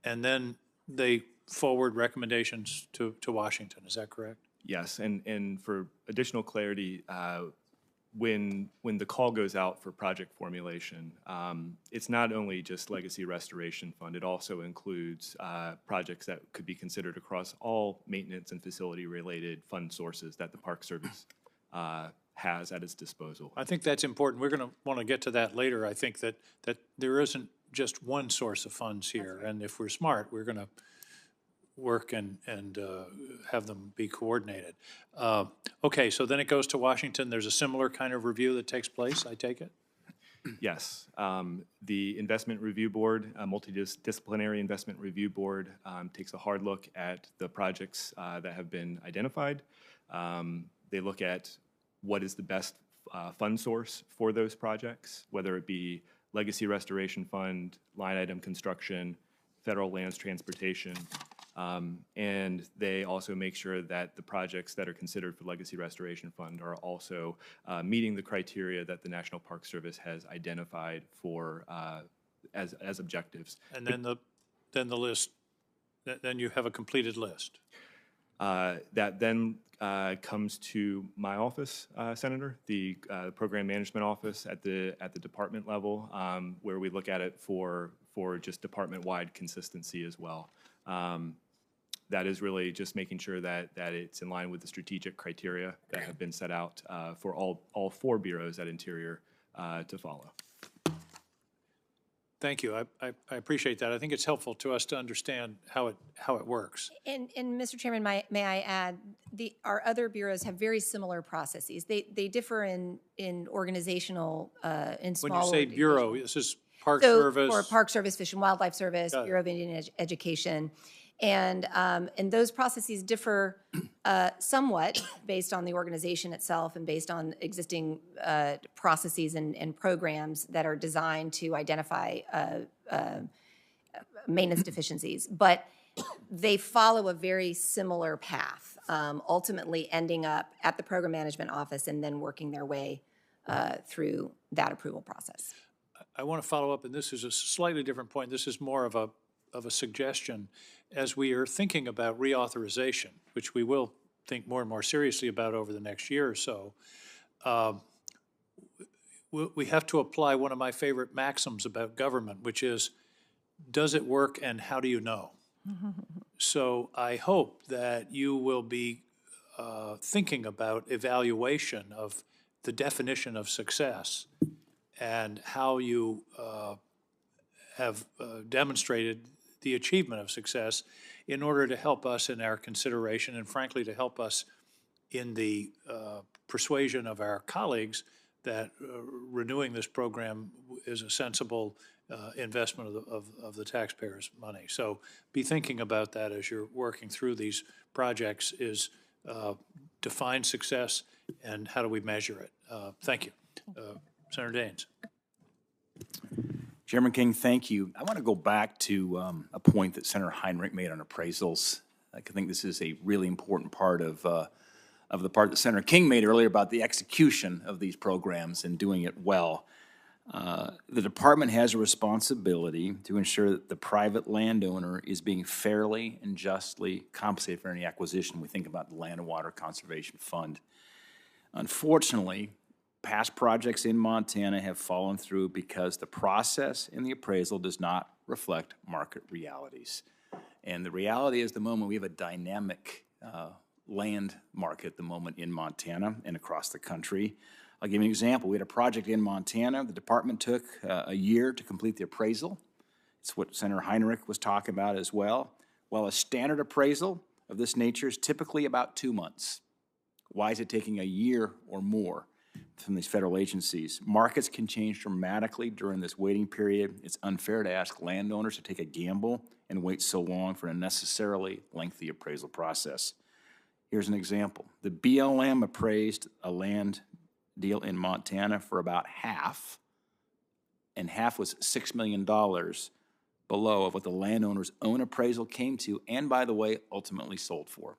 and then they forward recommendations to Washington. Is that correct? Yes, and for additional clarity, when the call goes out for project formulation, it's not only just Legacy Restoration Fund, it also includes projects that could be considered across all maintenance and facility-related fund sources that the Park Service has at its disposal. I think that's important. We're going to want to get to that later. I think that there isn't just one source of funds here, and if we're smart, we're going to work and have them be coordinated. Okay, so then it goes to Washington. There's a similar kind of review that takes place, I take it? Yes. The Investment Review Board, Multidisciplinary Investment Review Board, takes a hard look at the projects that have been identified. They look at what is the best fund source for those projects, whether it be Legacy Restoration Fund, line item construction, federal lands transportation, and they also make sure that the projects that are considered for Legacy Restoration Fund are also meeting the criteria that the National Park Service has identified for as objectives. And then the list, then you have a completed list. That then comes to my office, Senator, the Program Management Office at the department level, where we look at it for just department-wide consistency as well. That is really just making sure that it's in line with the strategic criteria that have been set out for all four bureaus at Interior to follow. Thank you. I appreciate that. I think it's helpful to us to understand how it works. And Mr. Chairman, may I add, our other bureaus have very similar processes. They differ in organizational, in small. When you say bureau, this is Park So Service. for Park Service, Fish and Wildlife Service, Bureau of Indian Education. And those processes differ somewhat based on the organization itself and based on existing processes and programs that are designed to identify maintenance deficiencies. But they follow a very similar path, ultimately ending up at the Program Management Office and then working their way through that approval process. I want to follow up, and this is a slightly different point. This is more of a suggestion. As we are thinking about reauthorization, which we will think more and more seriously about over the next year or so, we have to apply one of my favorite maxims about government, which is, does it work and how do you know? So I hope that you will be thinking about evaluation of the definition of success and how you have demonstrated the achievement of success in order to help us in our consideration and frankly to help us in the persuasion of our colleagues that renewing this program is a sensible investment of the taxpayers' money. So be thinking about that as you're working through these projects, is define success and how do we measure it. Thank you. Senator Daines. Chairman King, thank you. I want to go back to a point that Senator Heinrich made on appraisals. I think this is a really important part of the part that Senator King made earlier about the execution of these programs and doing it well. The department has a responsibility to ensure that the private landowner is being fairly and justly compensated for any acquisition. We think about the Land and Water Conservation Fund. Unfortunately, past projects in Montana have fallen through because the process in the appraisal does not reflect market realities. And the reality is, the moment we have a dynamic land market at the moment in Montana and across the country. I'll give you an example. We had a project in Montana. The department took a year to complete the appraisal. It's what Senator Heinrich was talking about as well. While a standard appraisal of this nature is typically about 2 months. Why is it taking a year or more from these federal agencies? Markets can change dramatically during this waiting period. It's unfair to ask landowners to take a gamble and wait so long for an unnecessarily lengthy appraisal process. Here's an example. The BLM appraised a land deal in Montana for about half, and half was $6 million below of what the landowner's own appraisal came to, and by the way, ultimately sold for.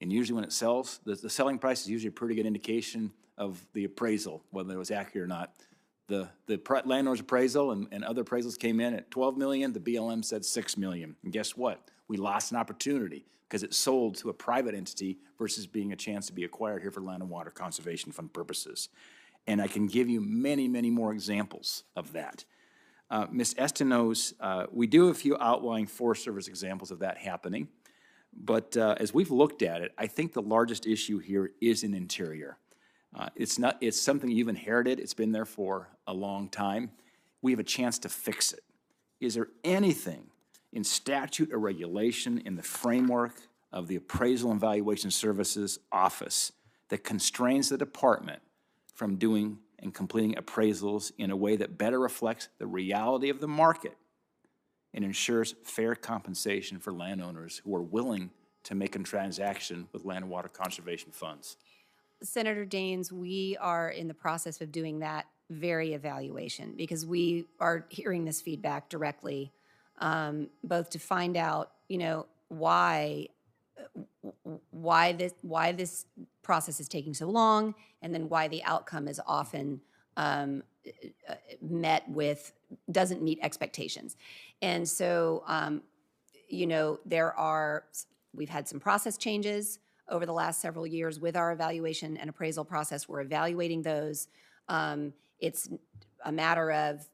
And usually when it sells, the selling price is usually a pretty good indication of the appraisal, whether it was accurate or not. The landowner's appraisal and other appraisals came in at 12 million, the BLM said 6 million. And guess what? We lost an opportunity because it sold to a private entity versus being a chance to be acquired here for Land and Water Conservation Fund purposes. And I can give you many, many more examples of that. Ms. Estenos, we do have a few outlying Forest Service examples of that happening. But as we've looked at it, I think the largest issue here is in interior. It's something you've inherited. It's been there for a long time. We have a chance to fix it. Is there anything in statute or regulation in the framework of the Appraisal and Valuation Services Office that constrains the department from doing and completing appraisals in a way that better reflects the reality of the market and ensures fair compensation for landowners who are willing to make a transaction with land and water conservation funds? Senator Daines, we are in the process of doing that very evaluation because we are hearing this feedback directly, both to find out, why this process is taking so long, and then why the outcome is often doesn't meet expectations. And so, we've had some process changes over the last several years with our evaluation and appraisal process. We're evaluating those. It's a matter of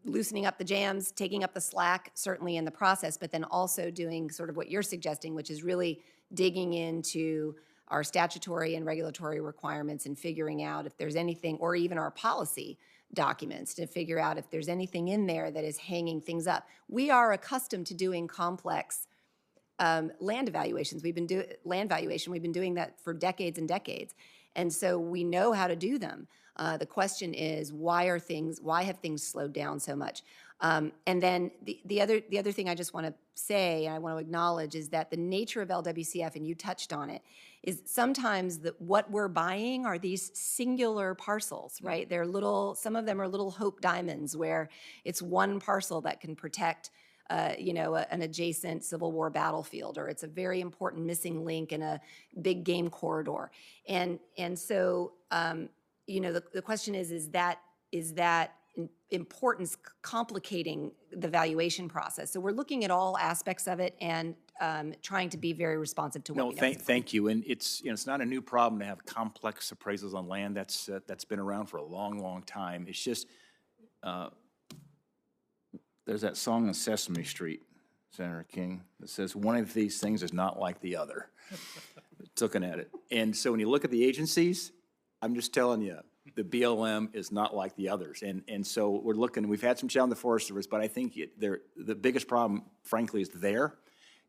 loosening up the jams, taking up the slack, certainly in the process, but then also doing sort of what you're suggesting, which is really digging into our statutory and regulatory requirements and figuring out if there's anything, or even our policy documents, to figure out if there's anything in there that is hanging things up. We are accustomed to doing complex land evaluations. We've been doing that for decades and decades. And so we know how to do them. The question is, why have things slowed down so much? And then the other thing I just want to say, and I want to acknowledge, is that the nature of LWCF, and you touched on it, is sometimes what we're buying are these singular parcels, right? Some of them are little hope diamonds where it's one parcel that can protect an adjacent Civil War battlefield, or it's a very important missing link in a big game corridor. And so, the question is that importance complicating the valuation process? So we're looking at all aspects of it and trying to be very responsive to what we know. Thank you. And it's not a new problem to have complex appraisals on land. That's been around for a long, long time. It's just there's that song on Sesame Street, Senator King, that says one of these things is not like the other. Looking at it. And so when you look at the agencies, I'm just telling you, the BLM is not like the others. And so we've had some challenge in the Forest Service, but I think the biggest problem, frankly, is there.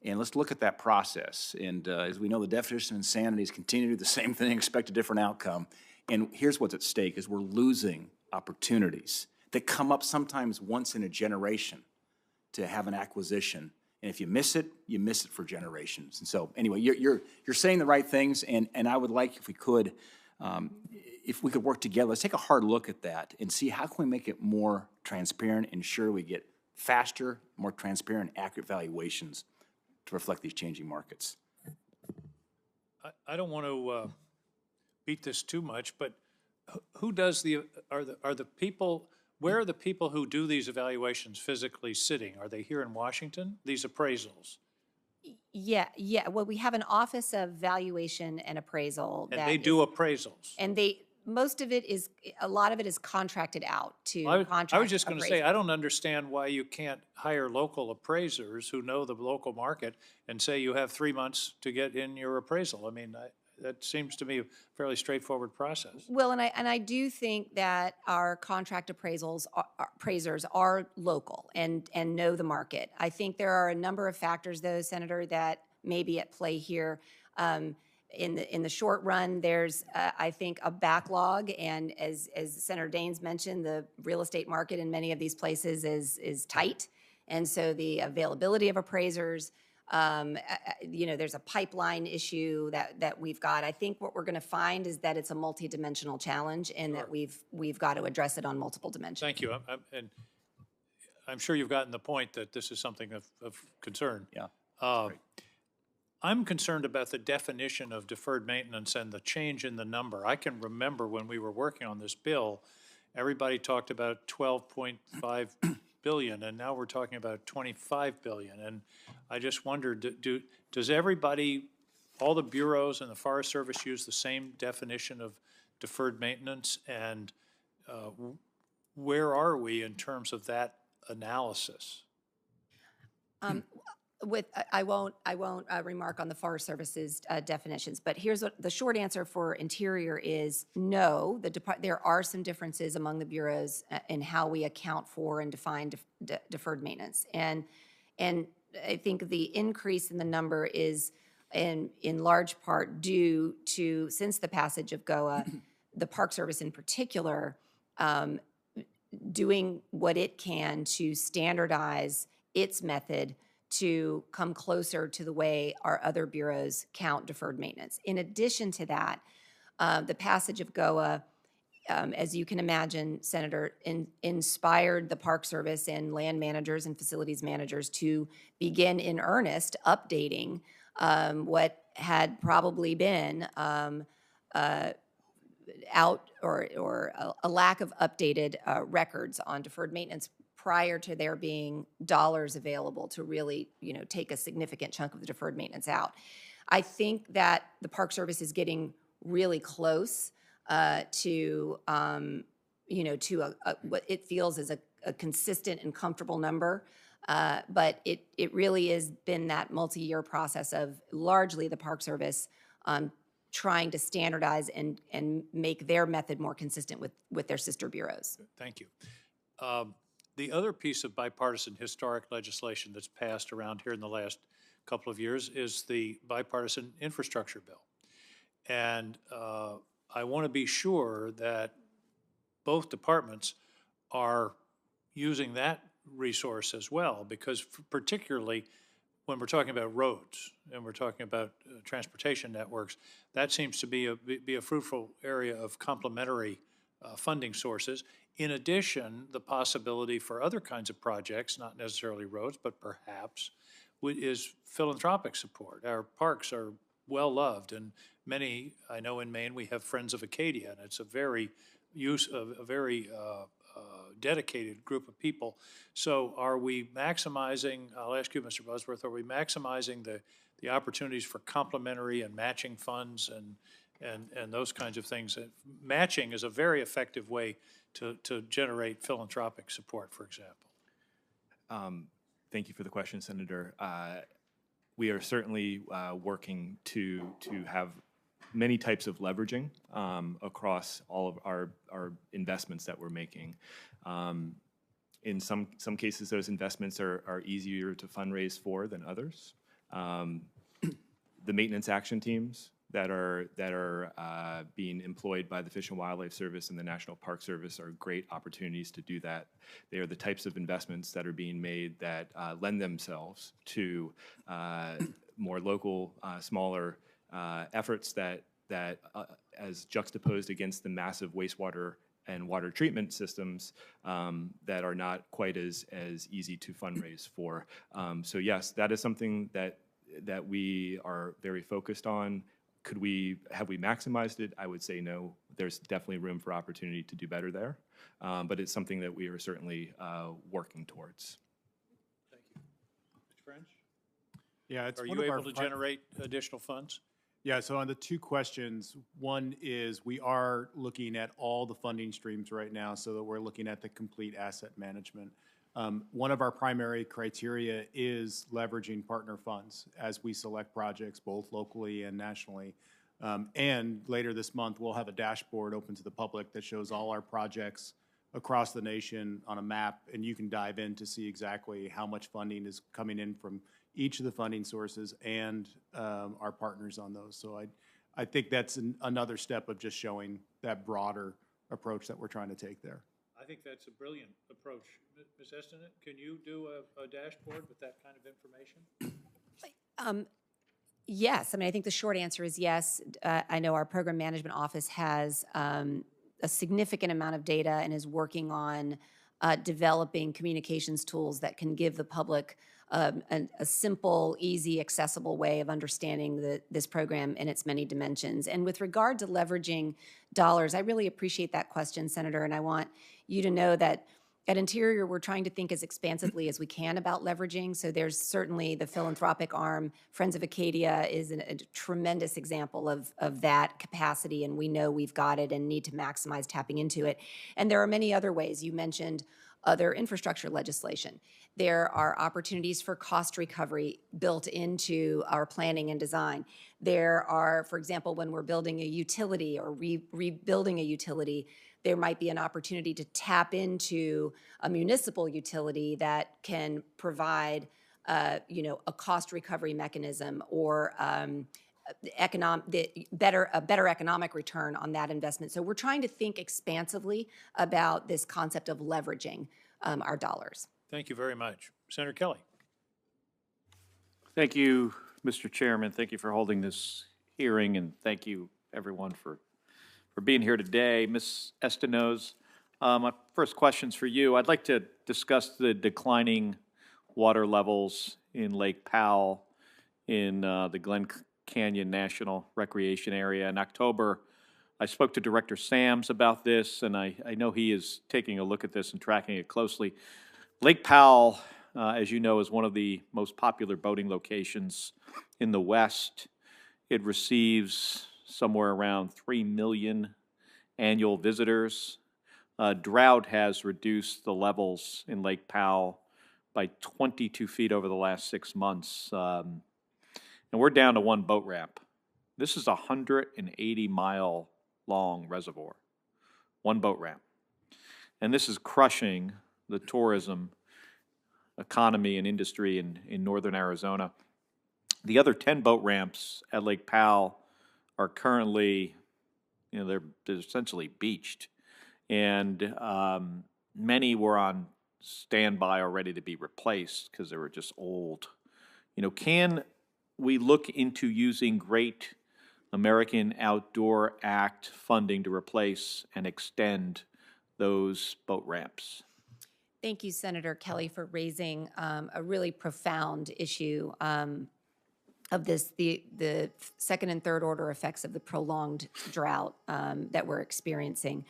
And let's look at that process. And as we know, the definition of insanity is continue to do the same thing, expect a different outcome. And here's what's at stake, is we're losing opportunities that come up sometimes once in a generation to have an acquisition. And if you miss it for generations. And so anyway, you're saying the right things, and I would like, if we could work together, let's take a hard look at that and see how can we make it more transparent, ensure we get faster, more transparent, accurate valuations to reflect these changing markets. I don't want to beat this too much, but who does are the people? Where are the people who do these evaluations physically sitting? Are they here in Washington? These appraisals? Yeah. Well, we have an Office of Valuation and Appraisal. And they do appraisals? And a lot of it is contracted out to contract. I was just going to say, I don't understand why you can't hire local appraisers who know the local market and say you have 3 months to get in your appraisal. I mean, that seems to me a fairly straightforward process. Well, and I do think that our contract appraisers are local and know the market. I think there are a number of factors, though, Senator, that may be at play here. In the short run, there's I think a backlog, and as Senator Daines mentioned, the real estate market in many of these places is tight, and so the availability of appraisers. There's a pipeline issue that we've got. I think what we're going to find is that it's a multidimensional challenge, and that we've got to address it on multiple dimensions. Thank you. And I'm sure you've gotten the point that this is something of concern. Yeah. I'm concerned about the definition of deferred maintenance and the change in the number. I can remember when we were working on this bill, everybody talked about 12.5 billion, and now we're talking about 25 billion. And I just wondered, does everybody, all the bureaus and the Forest Service use the same definition of deferred maintenance? And where are we in terms of that analysis? I won't remark on the Forest Service's definitions, but here's what the short answer for Interior is: no. There are some differences among the bureaus in how we account for and define deferred maintenance, and I think the increase in the number is in large part due to, since the passage of GOA, the Park Service in particular doing what it can to standardize its method to come closer to the way our other bureaus count deferred maintenance. In addition to that, the passage of GOA, as you can imagine, Senator, inspired the Park Service and land managers and facilities managers to begin in earnest updating what had probably been out or a lack of updated records on deferred maintenance prior to there being dollars available to really, take a significant chunk of the deferred maintenance out. I think that the Park Service is getting really close to what it feels is a consistent and comfortable number. But it really has been that multi-year process of largely the Park Service trying to standardize and make their method more consistent with their sister bureaus. Thank you. The other piece of bipartisan historic legislation that's passed around here in the last couple of years is the bipartisan infrastructure bill. And I want to be sure that both departments are using that resource as well, because particularly when we're talking about roads and we're talking about transportation networks, that seems to be a fruitful area of complementary funding sources. In addition, the possibility for other kinds of projects, not necessarily roads, but perhaps, is philanthropic support. Our parks are well loved, and many, I know in Maine, we have Friends of Acadia, and it's a very dedicated group of people. So are we maximizing, I'll ask you, Mr. Busworth, are we maximizing the opportunities for complementary and matching funds and those kinds of things? Matching is a very effective way to generate philanthropic support, for example. Thank you for the question, Senator. We are certainly working to have many types of leveraging across all of our investments that we're making. In some cases, those investments are easier to fundraise for than others. The maintenance action teams that are being employed by the Fish and Wildlife Service and the National Park Service are great opportunities to do that. They are the types of investments that are being made that lend themselves to more local, smaller efforts that as juxtaposed against the massive wastewater and water treatment systems that are not quite as easy to fundraise for. So yes, that is something that we are very focused on. Have we maximized it? I would say no. There's definitely room for opportunity to do better there, but it's something that we are certainly working towards. Thank you. Mr. French? Yeah, it's Are one you of our able to generate additional funds? Yeah, so on the two questions, one is we are looking at all the funding streams right now so that we're looking at the complete asset management. One of our primary criteria is leveraging partner funds as we select projects both locally and nationally. And later this month, we'll have a dashboard open to the public that shows all our projects across the nation on a map, and you can dive in to see exactly how much funding is coming in from each of the funding sources and our partners on those. So I think that's another step of just showing that broader approach that we're trying to take there. I think that's a brilliant approach. Ms. Estenet, can you do a dashboard with that kind of information? Yes, I think the short answer is yes. I know our program management office has a significant amount of data and is working on developing communications tools that can give the public a simple, easy, accessible way of understanding this program in its many dimensions. And with regard to leveraging dollars, I really appreciate that question, Senator, and I want you to know that at Interior, we're trying to think as expansively as we can about leveraging. So there's certainly the philanthropic arm. Friends of Acadia is a tremendous example of that capacity, and we know we've got it and need to maximize tapping into it. And there are many other ways. You mentioned other infrastructure legislation. There are opportunities for cost recovery built into our planning and design. There are, for example, when we're building a utility or rebuilding a utility, there might be an opportunity to tap into a municipal utility that can provide, a cost recovery mechanism or a better economic return on that investment. So we're trying to think expansively about this concept of leveraging our dollars. Thank you very much. Senator Kelly. Thank you, Mr. Chairman. Thank you for holding this hearing, and thank you, everyone, for being here today. Ms. Estenos, my first question's for you. I'd like to discuss the declining water levels in Lake Powell in the Glen Canyon National Recreation Area. In October, I spoke to Director Sams about this, and I know he is taking a look at this and tracking it closely. Lake Powell, as you know, is one of the most popular boating locations in the West. It receives somewhere around 3 million annual visitors. Drought has reduced the levels in Lake Powell by 22 feet over the last 6 months. And we're down to one boat ramp. This is a 180-mile long reservoir, one boat ramp. And this is crushing the tourism economy and industry in northern Arizona. The other 10 boat ramps at Lake Powell are currently, they're essentially beached. And many were on standby or ready to be replaced because they were just old. Can we look into using Great American Outdoor Act funding to replace and extend those boat ramps? Thank you, Senator Kelly, for raising a really profound issue of this, the second and third order effects of the prolonged drought that we're experiencing.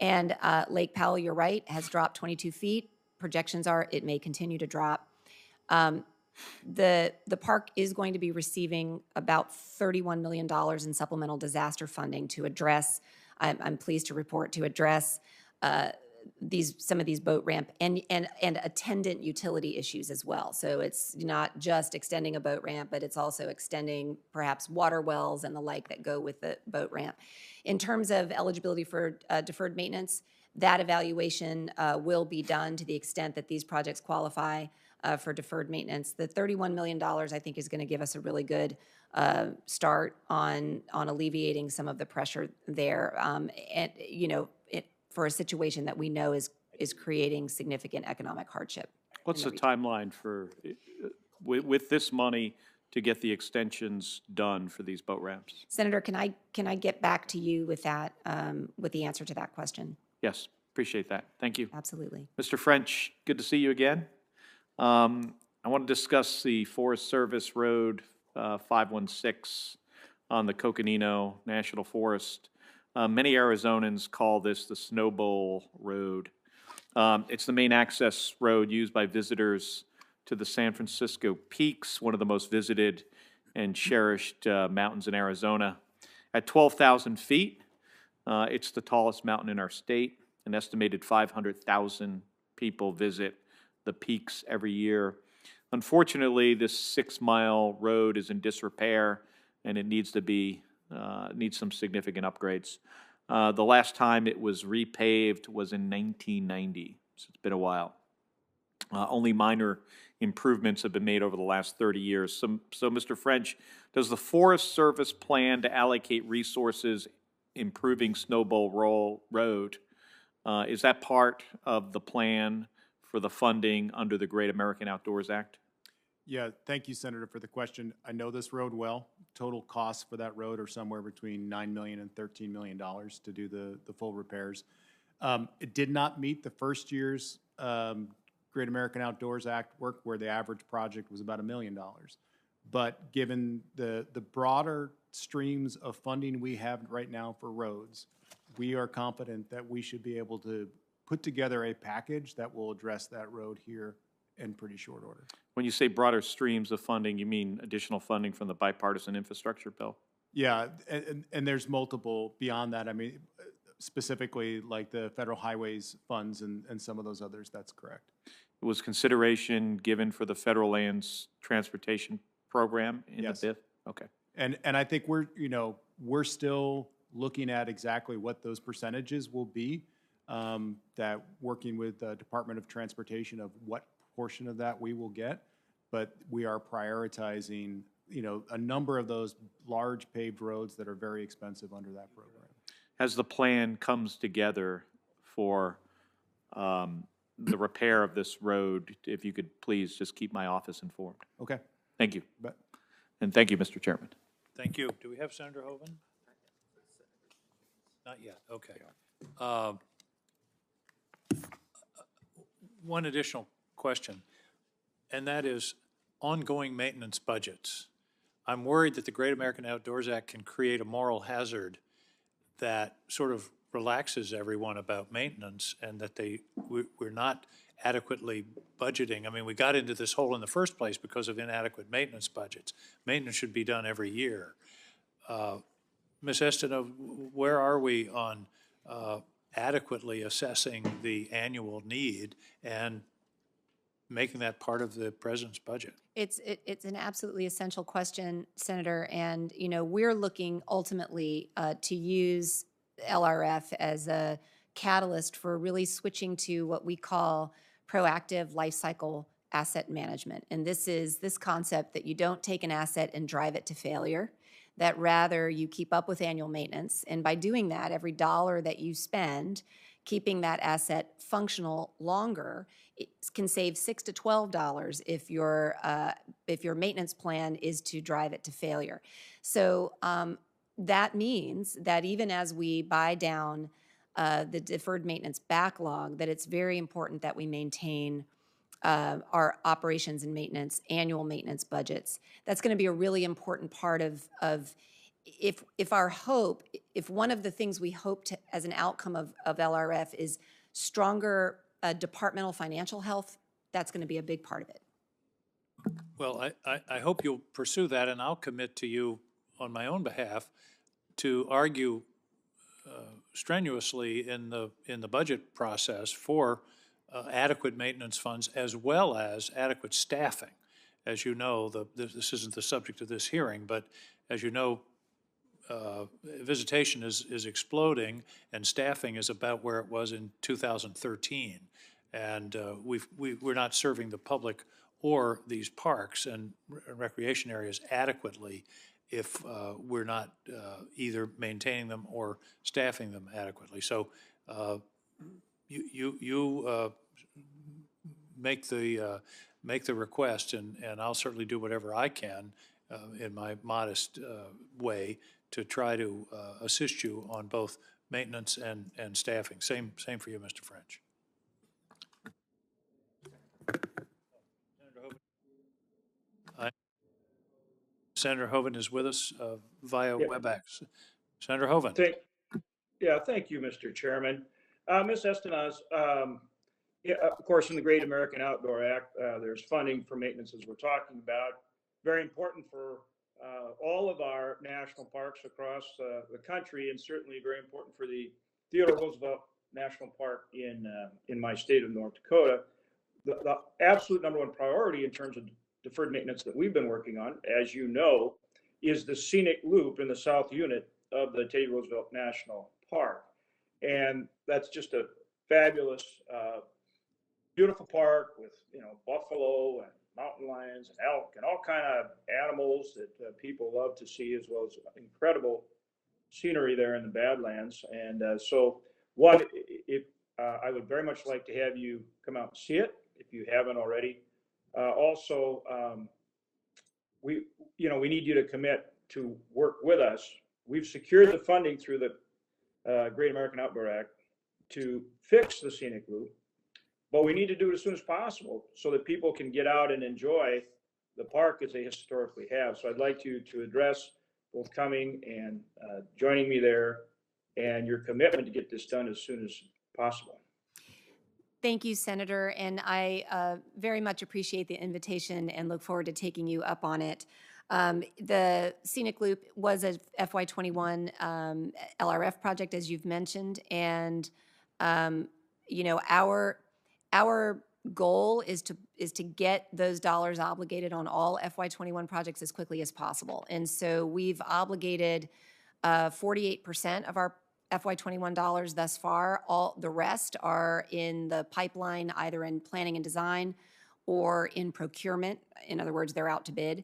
And Lake Powell, you're right, has dropped 22 feet. Projections are it may continue to drop. The park is going to be receiving about $31 million in supplemental disaster funding to address, I'm pleased to report, to address some of these boat ramp and attendant utility issues as well. So it's not just extending a boat ramp, but it's also extending perhaps water wells and the like that go with the boat ramp. In terms of eligibility for deferred maintenance, that evaluation will be done to the extent that these projects qualify for deferred maintenance. The $31 million, I think, is going to give us a really good start on alleviating some of the pressure there. And for a situation that we know is creating significant economic hardship. What's the timeline for, with this money, to get the extensions done for these boat ramps? Senator, can I get back to you with that, with the answer to that question? Yes, appreciate that. Thank you. Absolutely. Mr. French, good to see you again. I want to discuss the Forest Service Road 516 on the Coconino National Forest. Many Arizonans call this the Snow Bowl Road. It's the main access road used by visitors to the San Francisco Peaks, one of the most visited and cherished mountains in Arizona. At 12,000 feet, it's the tallest mountain in our state. An estimated 500,000 people visit the peaks every year. Unfortunately, this 6-mile road is in disrepair, and it needs to be needs some significant upgrades. The last time it was repaved was in 1990, so it's been a while. Only minor improvements have been made over the last 30 years. So, Mr. French, does the Forest Service plan to allocate resources improving Snow Bowl Road? Is that part of the plan for the funding under the Great American Outdoors Act? Yeah, thank you, Senator, for the question. I know this road well. Total costs for that road are somewhere between $9 million and $13 million to do the full repairs. It did not meet the first year's Great American Outdoors Act work where the average project was about $1 million. But given the broader streams of funding we have right now for roads, we are confident that we should be able to put together a package that will address that road here in pretty short order. When you say broader streams of funding, you mean additional funding from the bipartisan infrastructure bill? Yeah, and there's multiple beyond that. I mean, specifically like the federal highways funds and some of those others, that's correct. Was consideration given for the federal lands transportation program in the Yes. BIF? Okay. And I think we're still looking at exactly what those percentages will be, that working with the Department of Transportation of what portion of that we will get. But we are prioritizing, a number of those large paved roads that are very expensive under that program. As the plan comes together for the repair of this road, if you could please just keep my office informed. Okay. Thank you. But And thank you, Mr. Chairman. Thank you. Do we have Senator Hoven? Not yet, okay. One additional question, and that is ongoing maintenance budgets. I'm worried that the Great American Outdoors Act can create a moral hazard that sort of relaxes everyone about maintenance, and that we're not adequately budgeting. I mean, we got into this hole in the first place because of inadequate maintenance budgets. Maintenance should be done every year. Ms. Estineau, where are we on adequately assessing the annual need and making that part of the president's budget? It's an absolutely essential question, Senator, and we're looking ultimately to use LRF as a catalyst for really switching to what we call proactive life cycle asset management. And this is this concept that you don't take an asset and drive it to failure, that rather you keep up with annual maintenance. And by doing that, every dollar that you spend keeping that asset functional longer, it can save $6 to $12 if your maintenance plan is to drive it to failure. So that means that even as we buy down the deferred maintenance backlog, that it's very important that we maintain our operations and maintenance, annual maintenance budgets. That's going to be a really important part of if our hope, if one of the things we hope to, as an outcome of LRF is stronger departmental financial health, that's going to be a big part of it. Well, I hope you'll pursue that, and I'll commit to you on my own behalf to argue strenuously in the budget process for adequate maintenance funds as well as adequate staffing. As you know, this isn't the subject of this hearing, but as you know, visitation is exploding, and staffing is about where it was in 2013. And we're not serving the public or these parks and recreation areas adequately if we're not either maintaining them or staffing them adequately. So you make the request, and I'll certainly do whatever I can in my modest way to try to assist you on both maintenance and staffing. Same for you, Mr. French. Senator Hoven is with us via WebEx. Senator Hoven. Thank you, Mr. Chairman. Ms. Estineau, of course, in the Great American Outdoor Act, there's funding for maintenance, as we're talking about. Very important for all of our national parks across the country, and certainly very important for the Theodore Roosevelt National Park in my state of North Dakota. The absolute number one priority in terms of deferred maintenance that we've been working on, as you know, is the scenic loop in the south unit of the Teddy Roosevelt National Park. And that's just a fabulous, beautiful park with, buffalo and mountain lions and elk and all kind of animals that people love to see, as well as incredible scenery there in the Badlands. And so I would very much like to have you come out and see it if you haven't already. Also, we need you to commit to work with us. We've secured the funding through the Great American Outdoor Act to fix the scenic loop. But we need to do it as soon as possible so that people can get out and enjoy the park as they historically have. So I'd like you to address both coming and joining me there and your commitment to get this done as soon as possible. Thank you, Senator, and I very much appreciate the invitation and look forward to taking you up on it. The Scenic Loop was a FY21 LRF project, as you've mentioned, and you know, our goal is to get those dollars obligated on all FY21 projects as quickly as possible. And so we've obligated 48% of our FY21 dollars thus far. All the rest are in the pipeline, either in planning and design or in procurement. In other words, they're out to bid.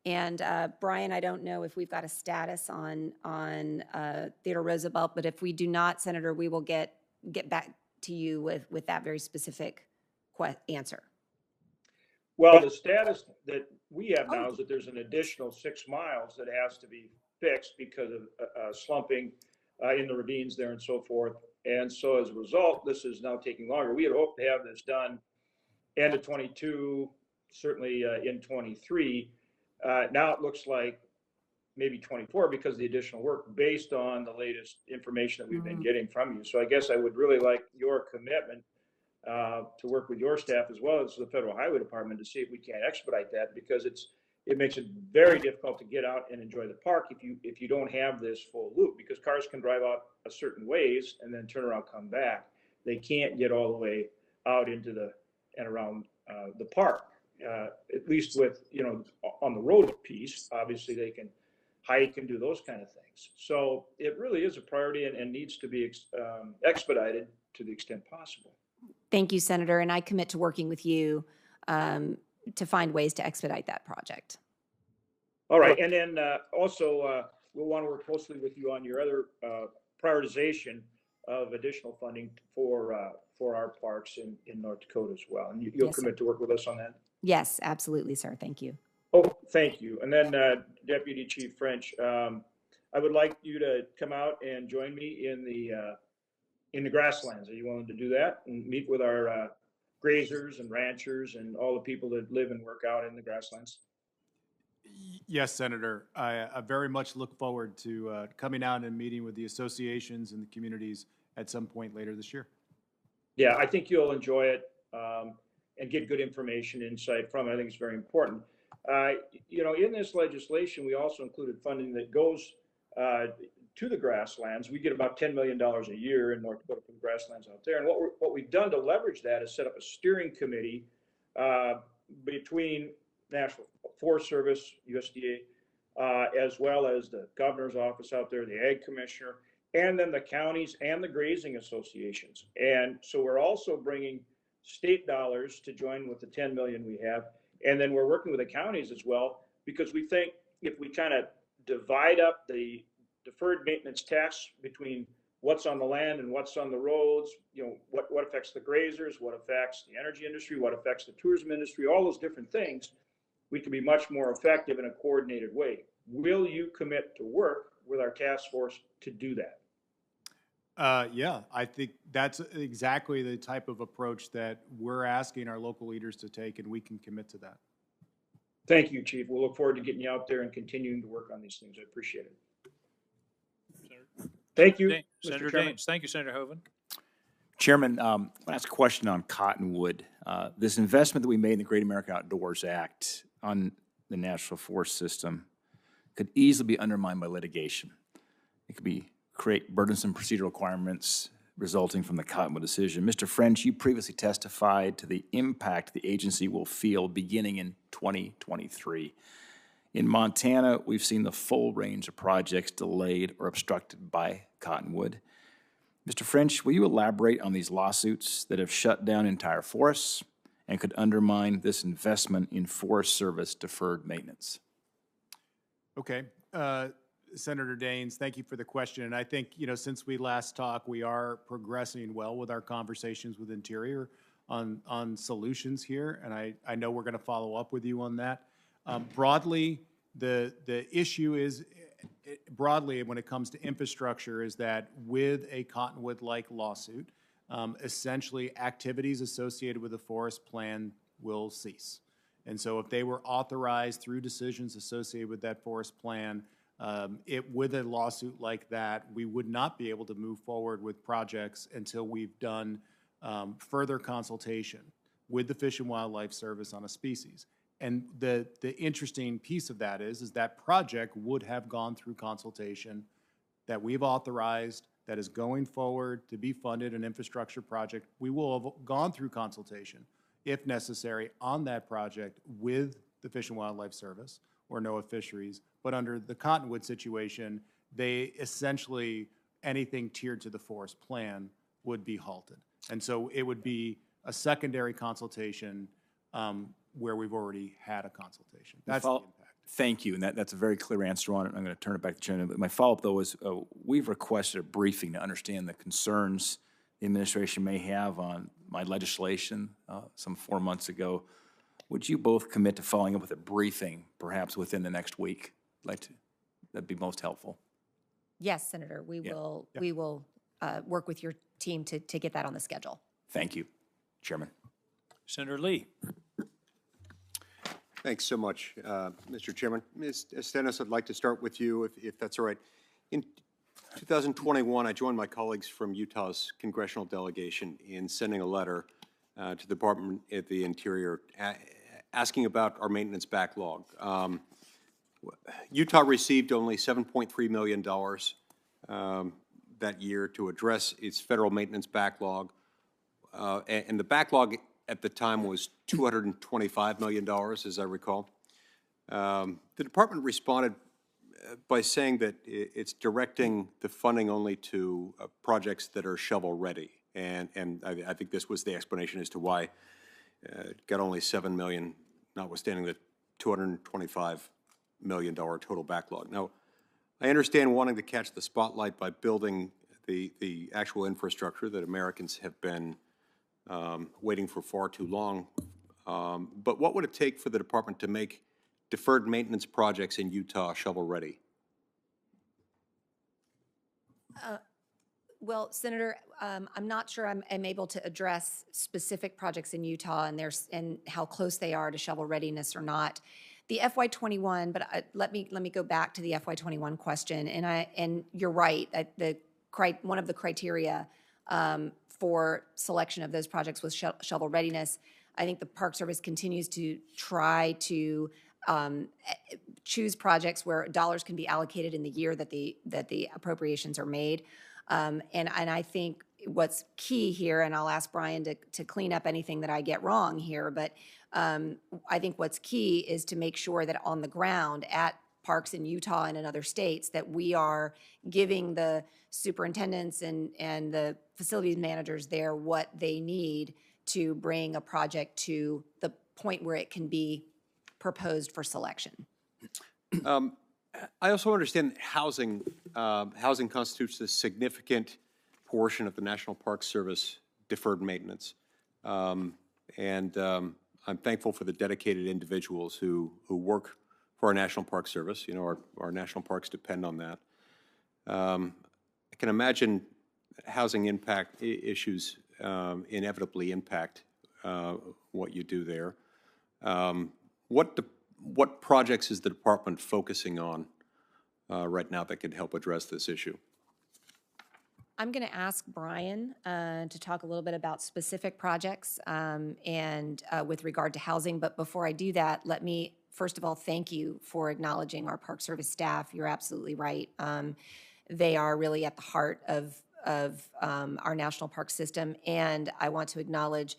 And Brian, I don't know if we've got a status on Theodore Roosevelt, but if we do not, Senator, we will get back to you with that very specific answer. Well, the status that we have now is that there's an additional 6 miles that has to be fixed because of slumping in the ravines there and so forth. And so as a result, this is now taking longer. We had hoped to have this done end of 22, certainly in 23. Now it looks like maybe 24 because of the additional work based on the latest information that we've been getting from you. So I guess I would really like your commitment to work with your staff as well as the Federal Highway Department to see if we can't expedite that, because it makes it very difficult to get out and enjoy the park if you don't have this full loop, because cars can drive out a certain ways and then turn around, come back. They can't get all the way out into and around the park. At least with, you know, on the road piece, obviously they can hike and do those kind of things. So it really is a priority and needs to be expedited to the extent possible. Thank you, Senator, and I commit to working with you to find ways to expedite that project. All right, and then also we'll want to work closely with you on your other prioritization of additional funding for our parks in North Dakota as well. And you'll commit to work with us on that? Yes, absolutely, sir. Thank you. Oh, thank you. And then Deputy Chief French, I would like you to come out and join me in the grasslands. Are you willing to do that and meet with our grazers and ranchers and all the people that live and work out in the grasslands? Yes, Senator. I very much look forward to coming out and meeting with the associations and the communities at some point later this year. Yeah, I think you'll enjoy it and get good information, insight from it. I think it's very important. You know, in this legislation, we also included funding that goes to the grasslands. We get about $10 million a year in North Dakota from the grasslands out there. And what we've done to leverage that is set up a steering committee between National Forest Service, USDA, as well as the governor's office out there, the ag commissioner, and then the counties and the grazing associations. And so we're also bringing state dollars to join with the 10 million we have. And then we're working with the counties as well, because we think if we kind of divide up the deferred maintenance tax between what's on the land and what's on the roads, you know, what affects the grazers, what affects the energy industry, what affects the tourism industry, all those different things, we can be much more effective in a coordinated way. Will you commit to work with our task force to do that? Yeah, I think that's exactly the type of approach that we're asking our local leaders to take, and we can commit to that. Thank you, Chief. We'll look forward to getting you out there and continuing to work on these things. I appreciate it. Thank you, Senator Daines. Thank you, Senator Hoeven. Chairman, I want to ask a question on Cottonwood. This investment that we made in the Great American Outdoors Act on the National Forest System could easily be undermined by litigation. It could create burdensome procedural requirements resulting from the Cottonwood decision. Mr. French, you previously testified to the impact the agency will feel beginning in 2023. In Montana, we've seen the full range of projects delayed or obstructed by Cottonwood. Mr. French, will you elaborate on these lawsuits that have shut down entire forests and could undermine this investment in Forest Service deferred maintenance? Okay. Senator Daines, thank you for the question. And I think, you know, since we last talked, we are progressing well with our conversations with Interior on solutions here. And I know we're going to follow up with you on that. Broadly, the issue is, broadly, when it comes to infrastructure, is that with a Cottonwood-like lawsuit, essentially activities associated with the forest plan will cease. And so if they were authorized through decisions associated with that forest plan, with a lawsuit like that, we would not be able to move forward with projects until we've done further consultation with the Fish and Wildlife Service on a species. And the interesting piece of that is that project would have gone through consultation that we've authorized, that is going forward to be funded, an infrastructure project. We will have gone through consultation, if necessary, on that project with the Fish and Wildlife Service or NOAA Fisheries. But under the Cottonwood situation, they essentially, anything tiered to the forest plan would be halted. And so it would be a secondary consultation where we've already had a consultation. That's the impact. Thank you, and that's a very clear answer on it. I'm going to turn it back to Chairman. But my follow-up, though, is we've requested a briefing to understand the concerns the administration may have on my legislation some 4 months ago. Would you both commit to following up with a briefing, perhaps within the next week? That'd be most helpful. Yes, Senator, we will work with your team to get that on the schedule. Thank you, Chairman. Senator Lee. Thanks so much, Mr. Chairman. Ms. Estenos, I'd like to start with you, if that's all right. In 2021, I joined my colleagues from Utah's congressional delegation in sending a letter to the Department of the Interior asking about our maintenance backlog. Utah received only $7.3 million that year to address its federal maintenance backlog, and the backlog at the time was $225 million, as I recall. The department responded by saying that it's directing the funding only to projects that are shovel-ready, and I think this was the explanation as to why it got only $7 million, notwithstanding the $225 million total backlog. Now, I understand wanting to catch the spotlight by building the actual infrastructure that Americans have been waiting for far too long. But what would it take for the department to make deferred maintenance projects in Utah shovel-ready? Well, Senator, I'm not sure I'm able to address specific projects in Utah and how close they are to shovel readiness or not. The FY21, but let me go back to the FY21 question, and you're right that one of the criteria for selection of those projects was shovel readiness. I think the Park Service continues to try to choose projects where dollars can be allocated in the year that the appropriations are made. And I think what's key here, and I'll ask Brian to clean up anything that I get wrong here, but I think what's key is to make sure that on the ground at parks in Utah and in other states that we are giving the superintendents and the facilities managers there what they need to bring a project to the point where it can be proposed for selection. I also understand that housing constitutes a significant portion of the National Park Service deferred maintenance. And I'm thankful for the dedicated individuals who work for our National Park Service. You know, our national parks depend on that. I can imagine housing impact issues inevitably impact what you do there. What projects is the department focusing on right now that could help address this issue? I'm going to ask Brian to talk a little bit about specific projects and with regard to housing. But before I do that, let me first of all thank you for acknowledging our Park Service staff. You're absolutely right. They are really at the heart of our national park system. And I want to acknowledge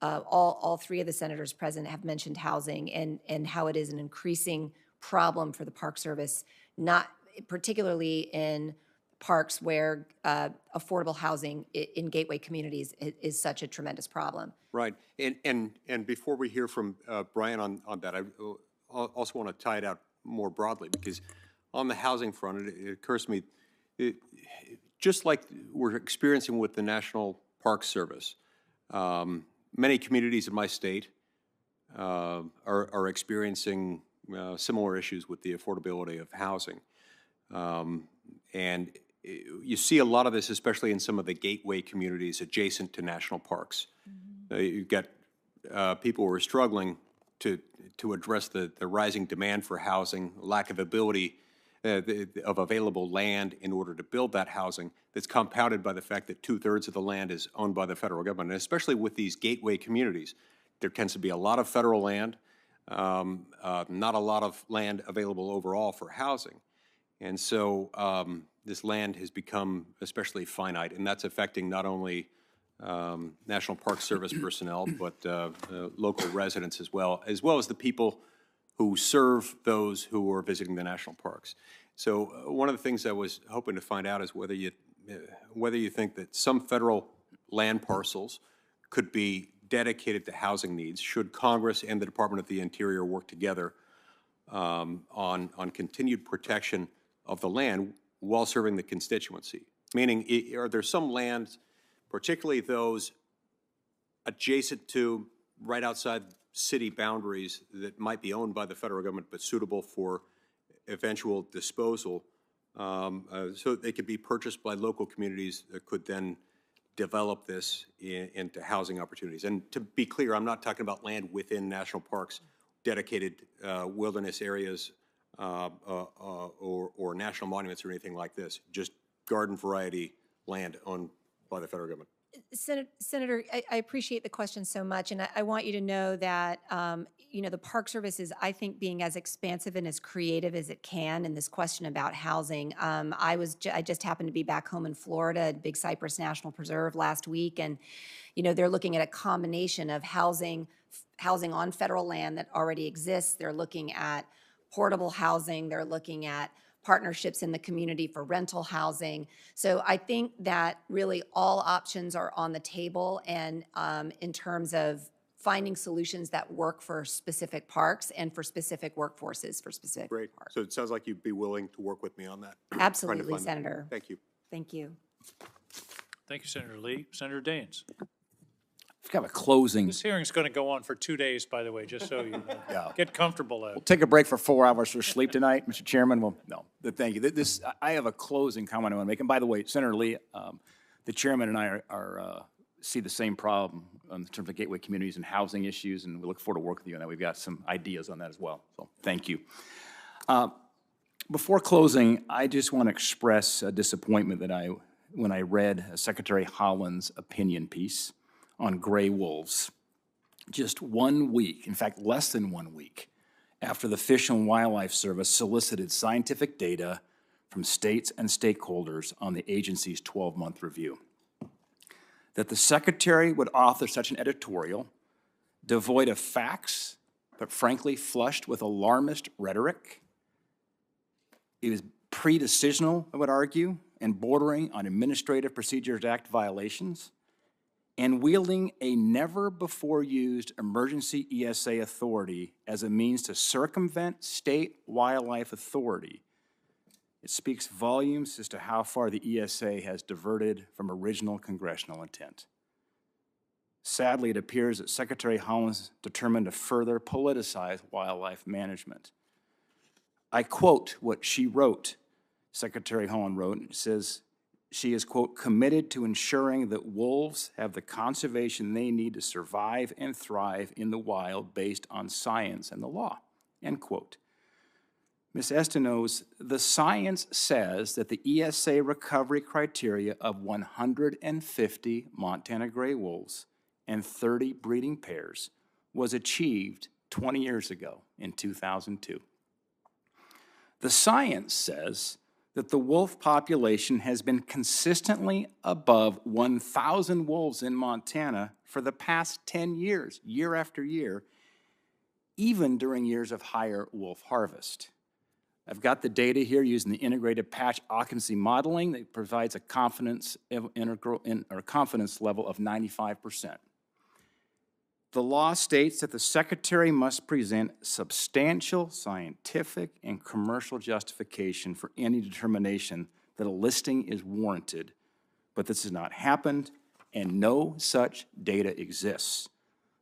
all three of the senators present have mentioned housing and how it is an increasing problem for the Park Service, not particularly in parks where affordable housing in gateway communities is such a tremendous problem. Right. And before we hear from Brian on that, I also want to tie it out more broadly, because on the housing front, it occurs to me, just like we're experiencing with the National Park Service, many communities in my state are experiencing similar issues with the affordability of housing. And you see a lot of this, especially in some of the gateway communities adjacent to national parks. You've got people who are struggling to address the rising demand for housing, lack of ability of available land in order to build that housing, that's compounded by the fact that 2/3 of the land is owned by the federal government. And especially with these gateway communities, there tends to be a lot of federal land, not a lot of land available overall for housing. And so this land has become especially finite, and that's affecting not only National Park Service personnel, but local residents as well as the people who serve those who are visiting the national parks. So one of the things I was hoping to find out is whether you think that some federal land parcels could be dedicated to housing needs, should Congress and the Department of the Interior work together on continued protection of the land while serving the constituency. Meaning, are there some lands, particularly those adjacent to, right outside city boundaries, that might be owned by the federal government but suitable for eventual disposal, so they could be purchased by local communities that could then develop this into housing opportunities? And to be clear, I'm not talking about land within national parks, dedicated wilderness areas, or national monuments or anything like this, just garden variety land owned by the federal government. Senator, I appreciate the question so much, and I want you to know that, the Park Service is, I think, being as expansive and as creative as it can in this question about housing. I just happened to be back home in Florida at Big Cypress National Preserve last week, and, they're looking at a combination of housing on federal land that already exists. They're looking at portable housing. They're looking at partnerships in the community for rental housing. So I think that really all options are on the table, and in terms of finding solutions that work for specific parks and for specific workforces for specific Great. parks. So it sounds like you'd be willing to work with me on that. Absolutely, Senator. Thank you. Thank you. Thank you, Senator Lee. Senator Daines. I've got a closing. This hearing's going to go on for 2 days, by the way, just so you know. Yeah. Get comfortable, Ed. We'll take a break for 4 hours for sleep tonight, Mr. Chairman. Well, no, thank you. I have a closing comment I want to make. And by the way, Senator Lee, the chairman and I see the same problem in terms of gateway communities and housing issues, and we look forward to working with you on that. We've got some ideas on that as well. So thank you. Before closing, I just want to express a disappointment that when I read Secretary Haaland's opinion piece on gray wolves, just 1 week, in fact, less than 1 week, after the Fish and Wildlife Service solicited scientific data from states and stakeholders on the agency's 12-month review. That the Secretary would author such an editorial, devoid of facts, but frankly flushed with alarmist rhetoric. It was pre-decisional, I would argue, and bordering on Administrative Procedures Act violations, and wielding a never-before-used emergency ESA authority as a means to circumvent state wildlife authority. It speaks volumes as to how far the ESA has diverted from original congressional intent. Sadly, it appears that Secretary Haaland is determined to further politicize wildlife management. I quote what she wrote, Secretary Haaland wrote, and it says, she is, quote, committed to ensuring that wolves have the conservation they need to survive and thrive in the wild based on science and the law, end quote. Ms. Estenos, the science says that the ESA recovery criteria of 150 Montana gray wolves and 30 breeding pairs was achieved 20 years ago in 2002. The science says that the wolf population has been consistently above 1,000 wolves in Montana for the past 10 years, year after year, even during years of higher wolf harvest. I've got the data here using the integrated patch occupancy modeling that provides a confidence level of 95%. The law states that the Secretary must present substantial scientific and commercial justification for any determination that a listing is warranted, but this has not happened, and no such data exists.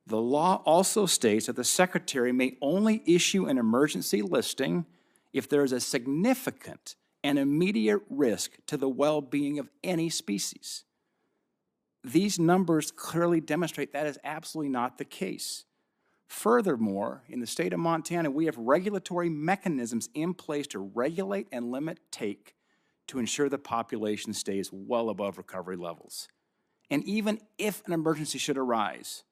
The law also states that the Secretary may only issue an emergency listing if there is a significant an immediate risk to the well-being of any species. These numbers clearly demonstrate that is absolutely not the case. Furthermore, in the state of Montana, we have regulatory mechanisms in place to regulate and limit take to ensure the population stays well above recovery levels. And even if an emergency should arise,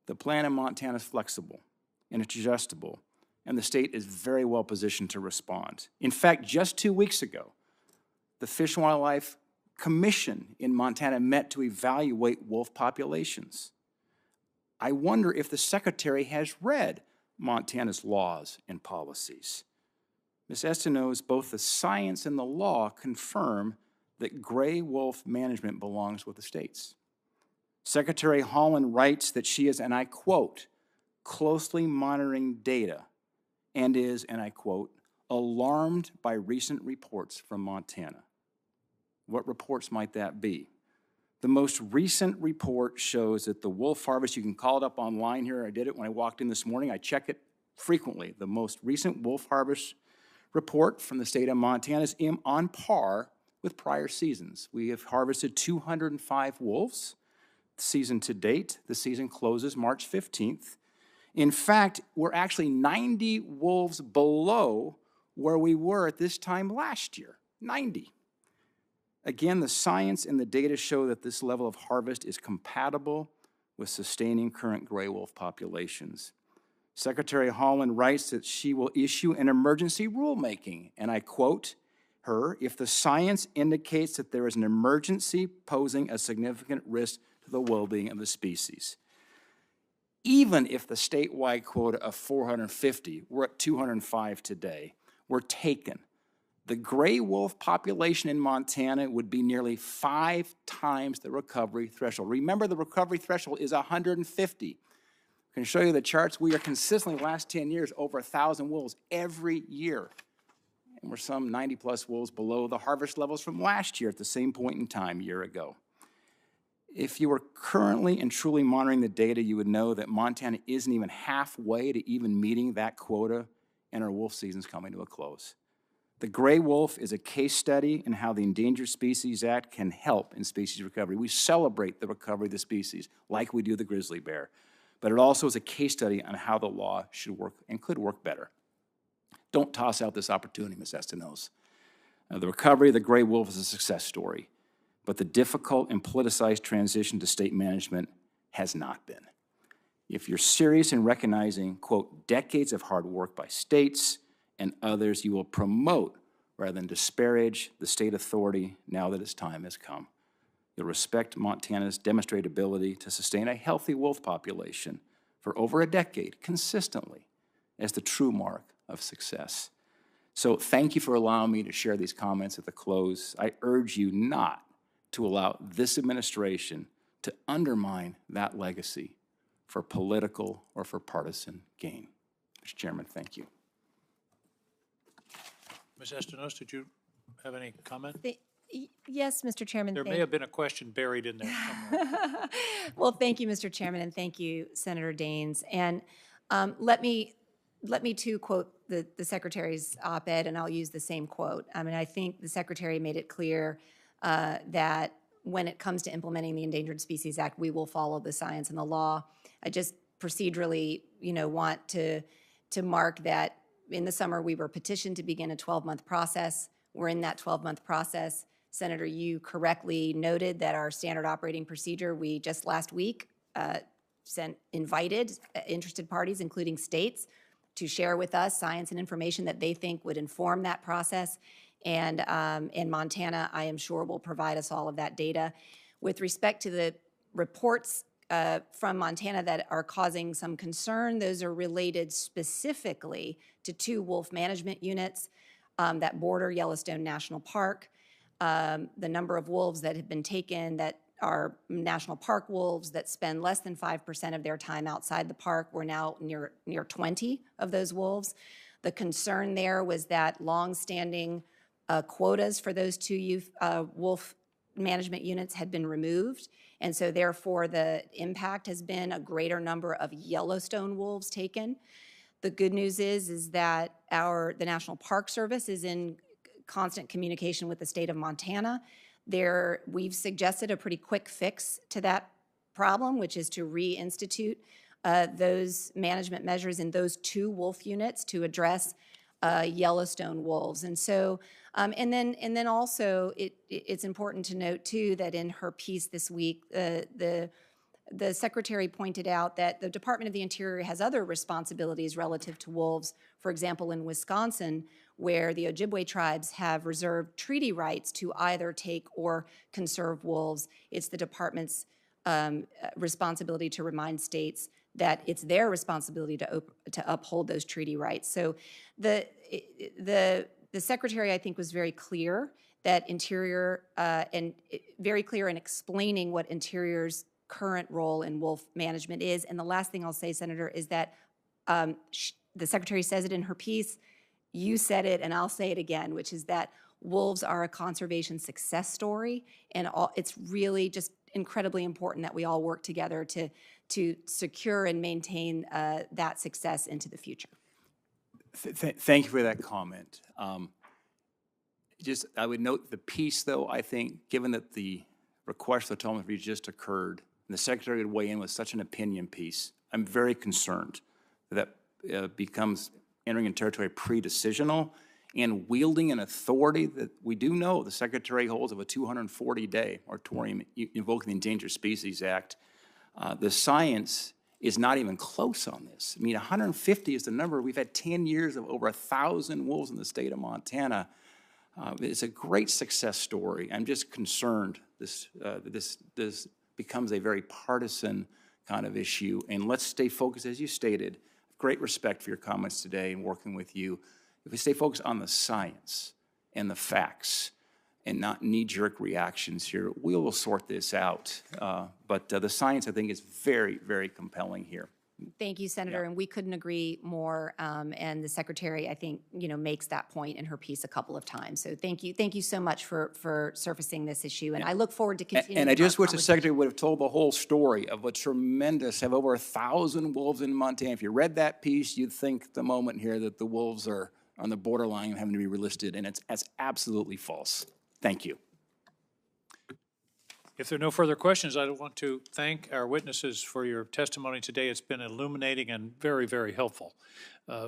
the plan in Montana is flexible and it's adjustable, and the state is very well positioned to respond. In fact, just 2 weeks ago, the Fish and Wildlife Commission in Montana met to evaluate wolf populations. I wonder if the Secretary has read Montana's laws and policies. Ms. Estenos, both the science and the law confirm that gray wolf management belongs with the states. Secretary Holland writes that she is, and I quote, closely monitoring data and is, and I quote, alarmed by recent reports from Montana. What reports might that be? The most recent report shows that the wolf harvest, you can call it up online here, I did it when I walked in this morning, I check it frequently. The most recent wolf harvest report from the state of Montana is on par with prior seasons. We have harvested 205 wolves season to date. The season closes March 15th. In fact, we're actually 90 wolves below where we were at this time last year, 90. Again, the science and the data show that this level of harvest is compatible with sustaining current gray wolf populations. Secretary Holland writes that she will issue an emergency rulemaking, and I quote her, if the science indicates that there is an emergency posing a significant risk to the well-being of the species. Even if the statewide quota of 450, we're at 205 today, were taken, the gray wolf population in Montana would be nearly 5 times the recovery threshold. Remember, the recovery threshold is 150. I can show you the charts. We are consistently, the last 10 years, over 1,000 wolves every year. And we're some 90-plus wolves below the harvest levels from last year at the same point in time, a year ago. If you were currently and truly monitoring the data, you would know that Montana isn't even halfway to even meeting that quota, and our wolf season's coming to a close. The gray wolf is a case study in how the Endangered Species Act can help in species recovery. We celebrate the recovery of the species like we do the grizzly bear, but it also is a case study on how the law should work and could work better. Don't toss out this opportunity, Ms. Estenos. The recovery of the gray wolf is a success story, but the difficult and politicized transition to state management has not been. If you're serious in recognizing, quote, decades of hard work by states and others, you will promote rather than disparage the state authority now that its time has come. You'll respect Montana's demonstrated ability to sustain a healthy wolf population for over a decade consistently as the true mark of success. So thank you for allowing me to share these comments at the close. I urge you not to allow this administration to undermine that legacy for political or for partisan gain. Mr. Chairman, thank you. Ms. Estenos, did you have any comment? Yes, Mr. Chairman. There may have been a question buried in there somewhere. Well, thank you, Mr. Chairman, and thank you, Senator Daines. And let me too quote the Secretary's op-ed, and I'll use the same quote. I mean, I think the Secretary made it clear that when it comes to implementing the Endangered Species Act, we will follow the science and the law. I just procedurally, want to mark that in the summer we were petitioned to begin a 12-month process. We're in that 12-month process. Senator, you correctly noted that our standard operating procedure, we just last week invited interested parties, including states, to share with us science and information that they think would inform that process. And in Montana, I am sure will provide us all of that data. With respect to the reports from Montana that are causing some concern, those are related specifically to 2 wolf management units that border Yellowstone National Park. The number of wolves that have been taken that are national park wolves that spend less than 5% of their time outside the park, we're now near 20 of those wolves. The concern there was that longstanding quotas for those 2 wolf management units had been removed, and so therefore the impact has been a greater number of Yellowstone wolves taken. The good news is that the National Park Service is in constant communication with the state of Montana. We've suggested a pretty quick fix to that problem, which is to reinstitute those management measures in those 2 wolf units to address Yellowstone wolves. And so, and then also, it's important to note too that in her piece this week, the Secretary pointed out that the Department of the Interior has other responsibilities relative to wolves. For example, in Wisconsin, where the Ojibwe tribes have reserved treaty rights to either take or conserve wolves, it's the department's responsibility to remind states that it's their responsibility to uphold those treaty rights. So the Secretary, I think, was very clear that Interior, and very clear in explaining what Interior's current role in wolf management is. And the last thing I'll say, Senator, is that the Secretary says it in her piece, you said it, and I'll say it again, which is that wolves are a conservation success story, and it's really just incredibly important that we all work together to secure and maintain that success into the future. Thank you for that comment. I would note the piece, though, I think, given that the request for total review just occurred, and the Secretary would weigh in with such an opinion piece, I'm very concerned that becomes entering into territory pre-decisional and wielding an authority that we do know the Secretary holds of a 240-day moratorium invoking the Endangered Species Act. The science is not even close on this. I mean, 150 is the number. We've had 10 years of over 1,000 wolves in the state of Montana. It's a great success story. I'm just concerned this becomes a very partisan kind of issue. And let's stay focused, as you stated. Great respect for your comments today and working with you. If we stay focused on the science and the facts and not knee-jerk reactions here, we will sort this out. But the science, I think, is very, very compelling here. Thank you, Senator, and we couldn't agree more. And the Secretary, I think, makes that point in her piece a couple of times. So thank you so much for surfacing this issue, and I look forward to continuing. And I just wish the Secretary would have told the whole story of what tremendous, have over 1,000 wolves in Montana. If you read that piece, you'd think the moment here that the wolves are on the borderline of having to be relisted, and that's absolutely false. Thank you. If there are no further questions, I want to thank our witnesses for your testimony today. It's been illuminating and very, very helpful.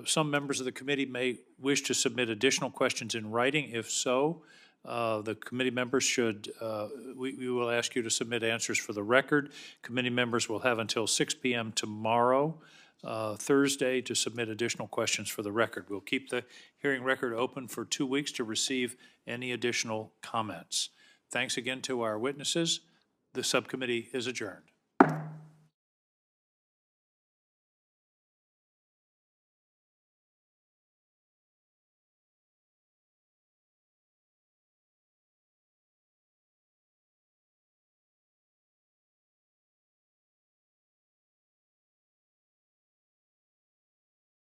Some members of the committee may wish to submit additional questions in writing. If so, the committee members should, we will ask you to submit answers for the record. Committee members will have until 6 p.m. tomorrow, Thursday, to submit additional questions for the record. We'll keep the hearing record open for 2 weeks to receive any additional comments. Thanks again to our witnesses. The subcommittee is adjourned.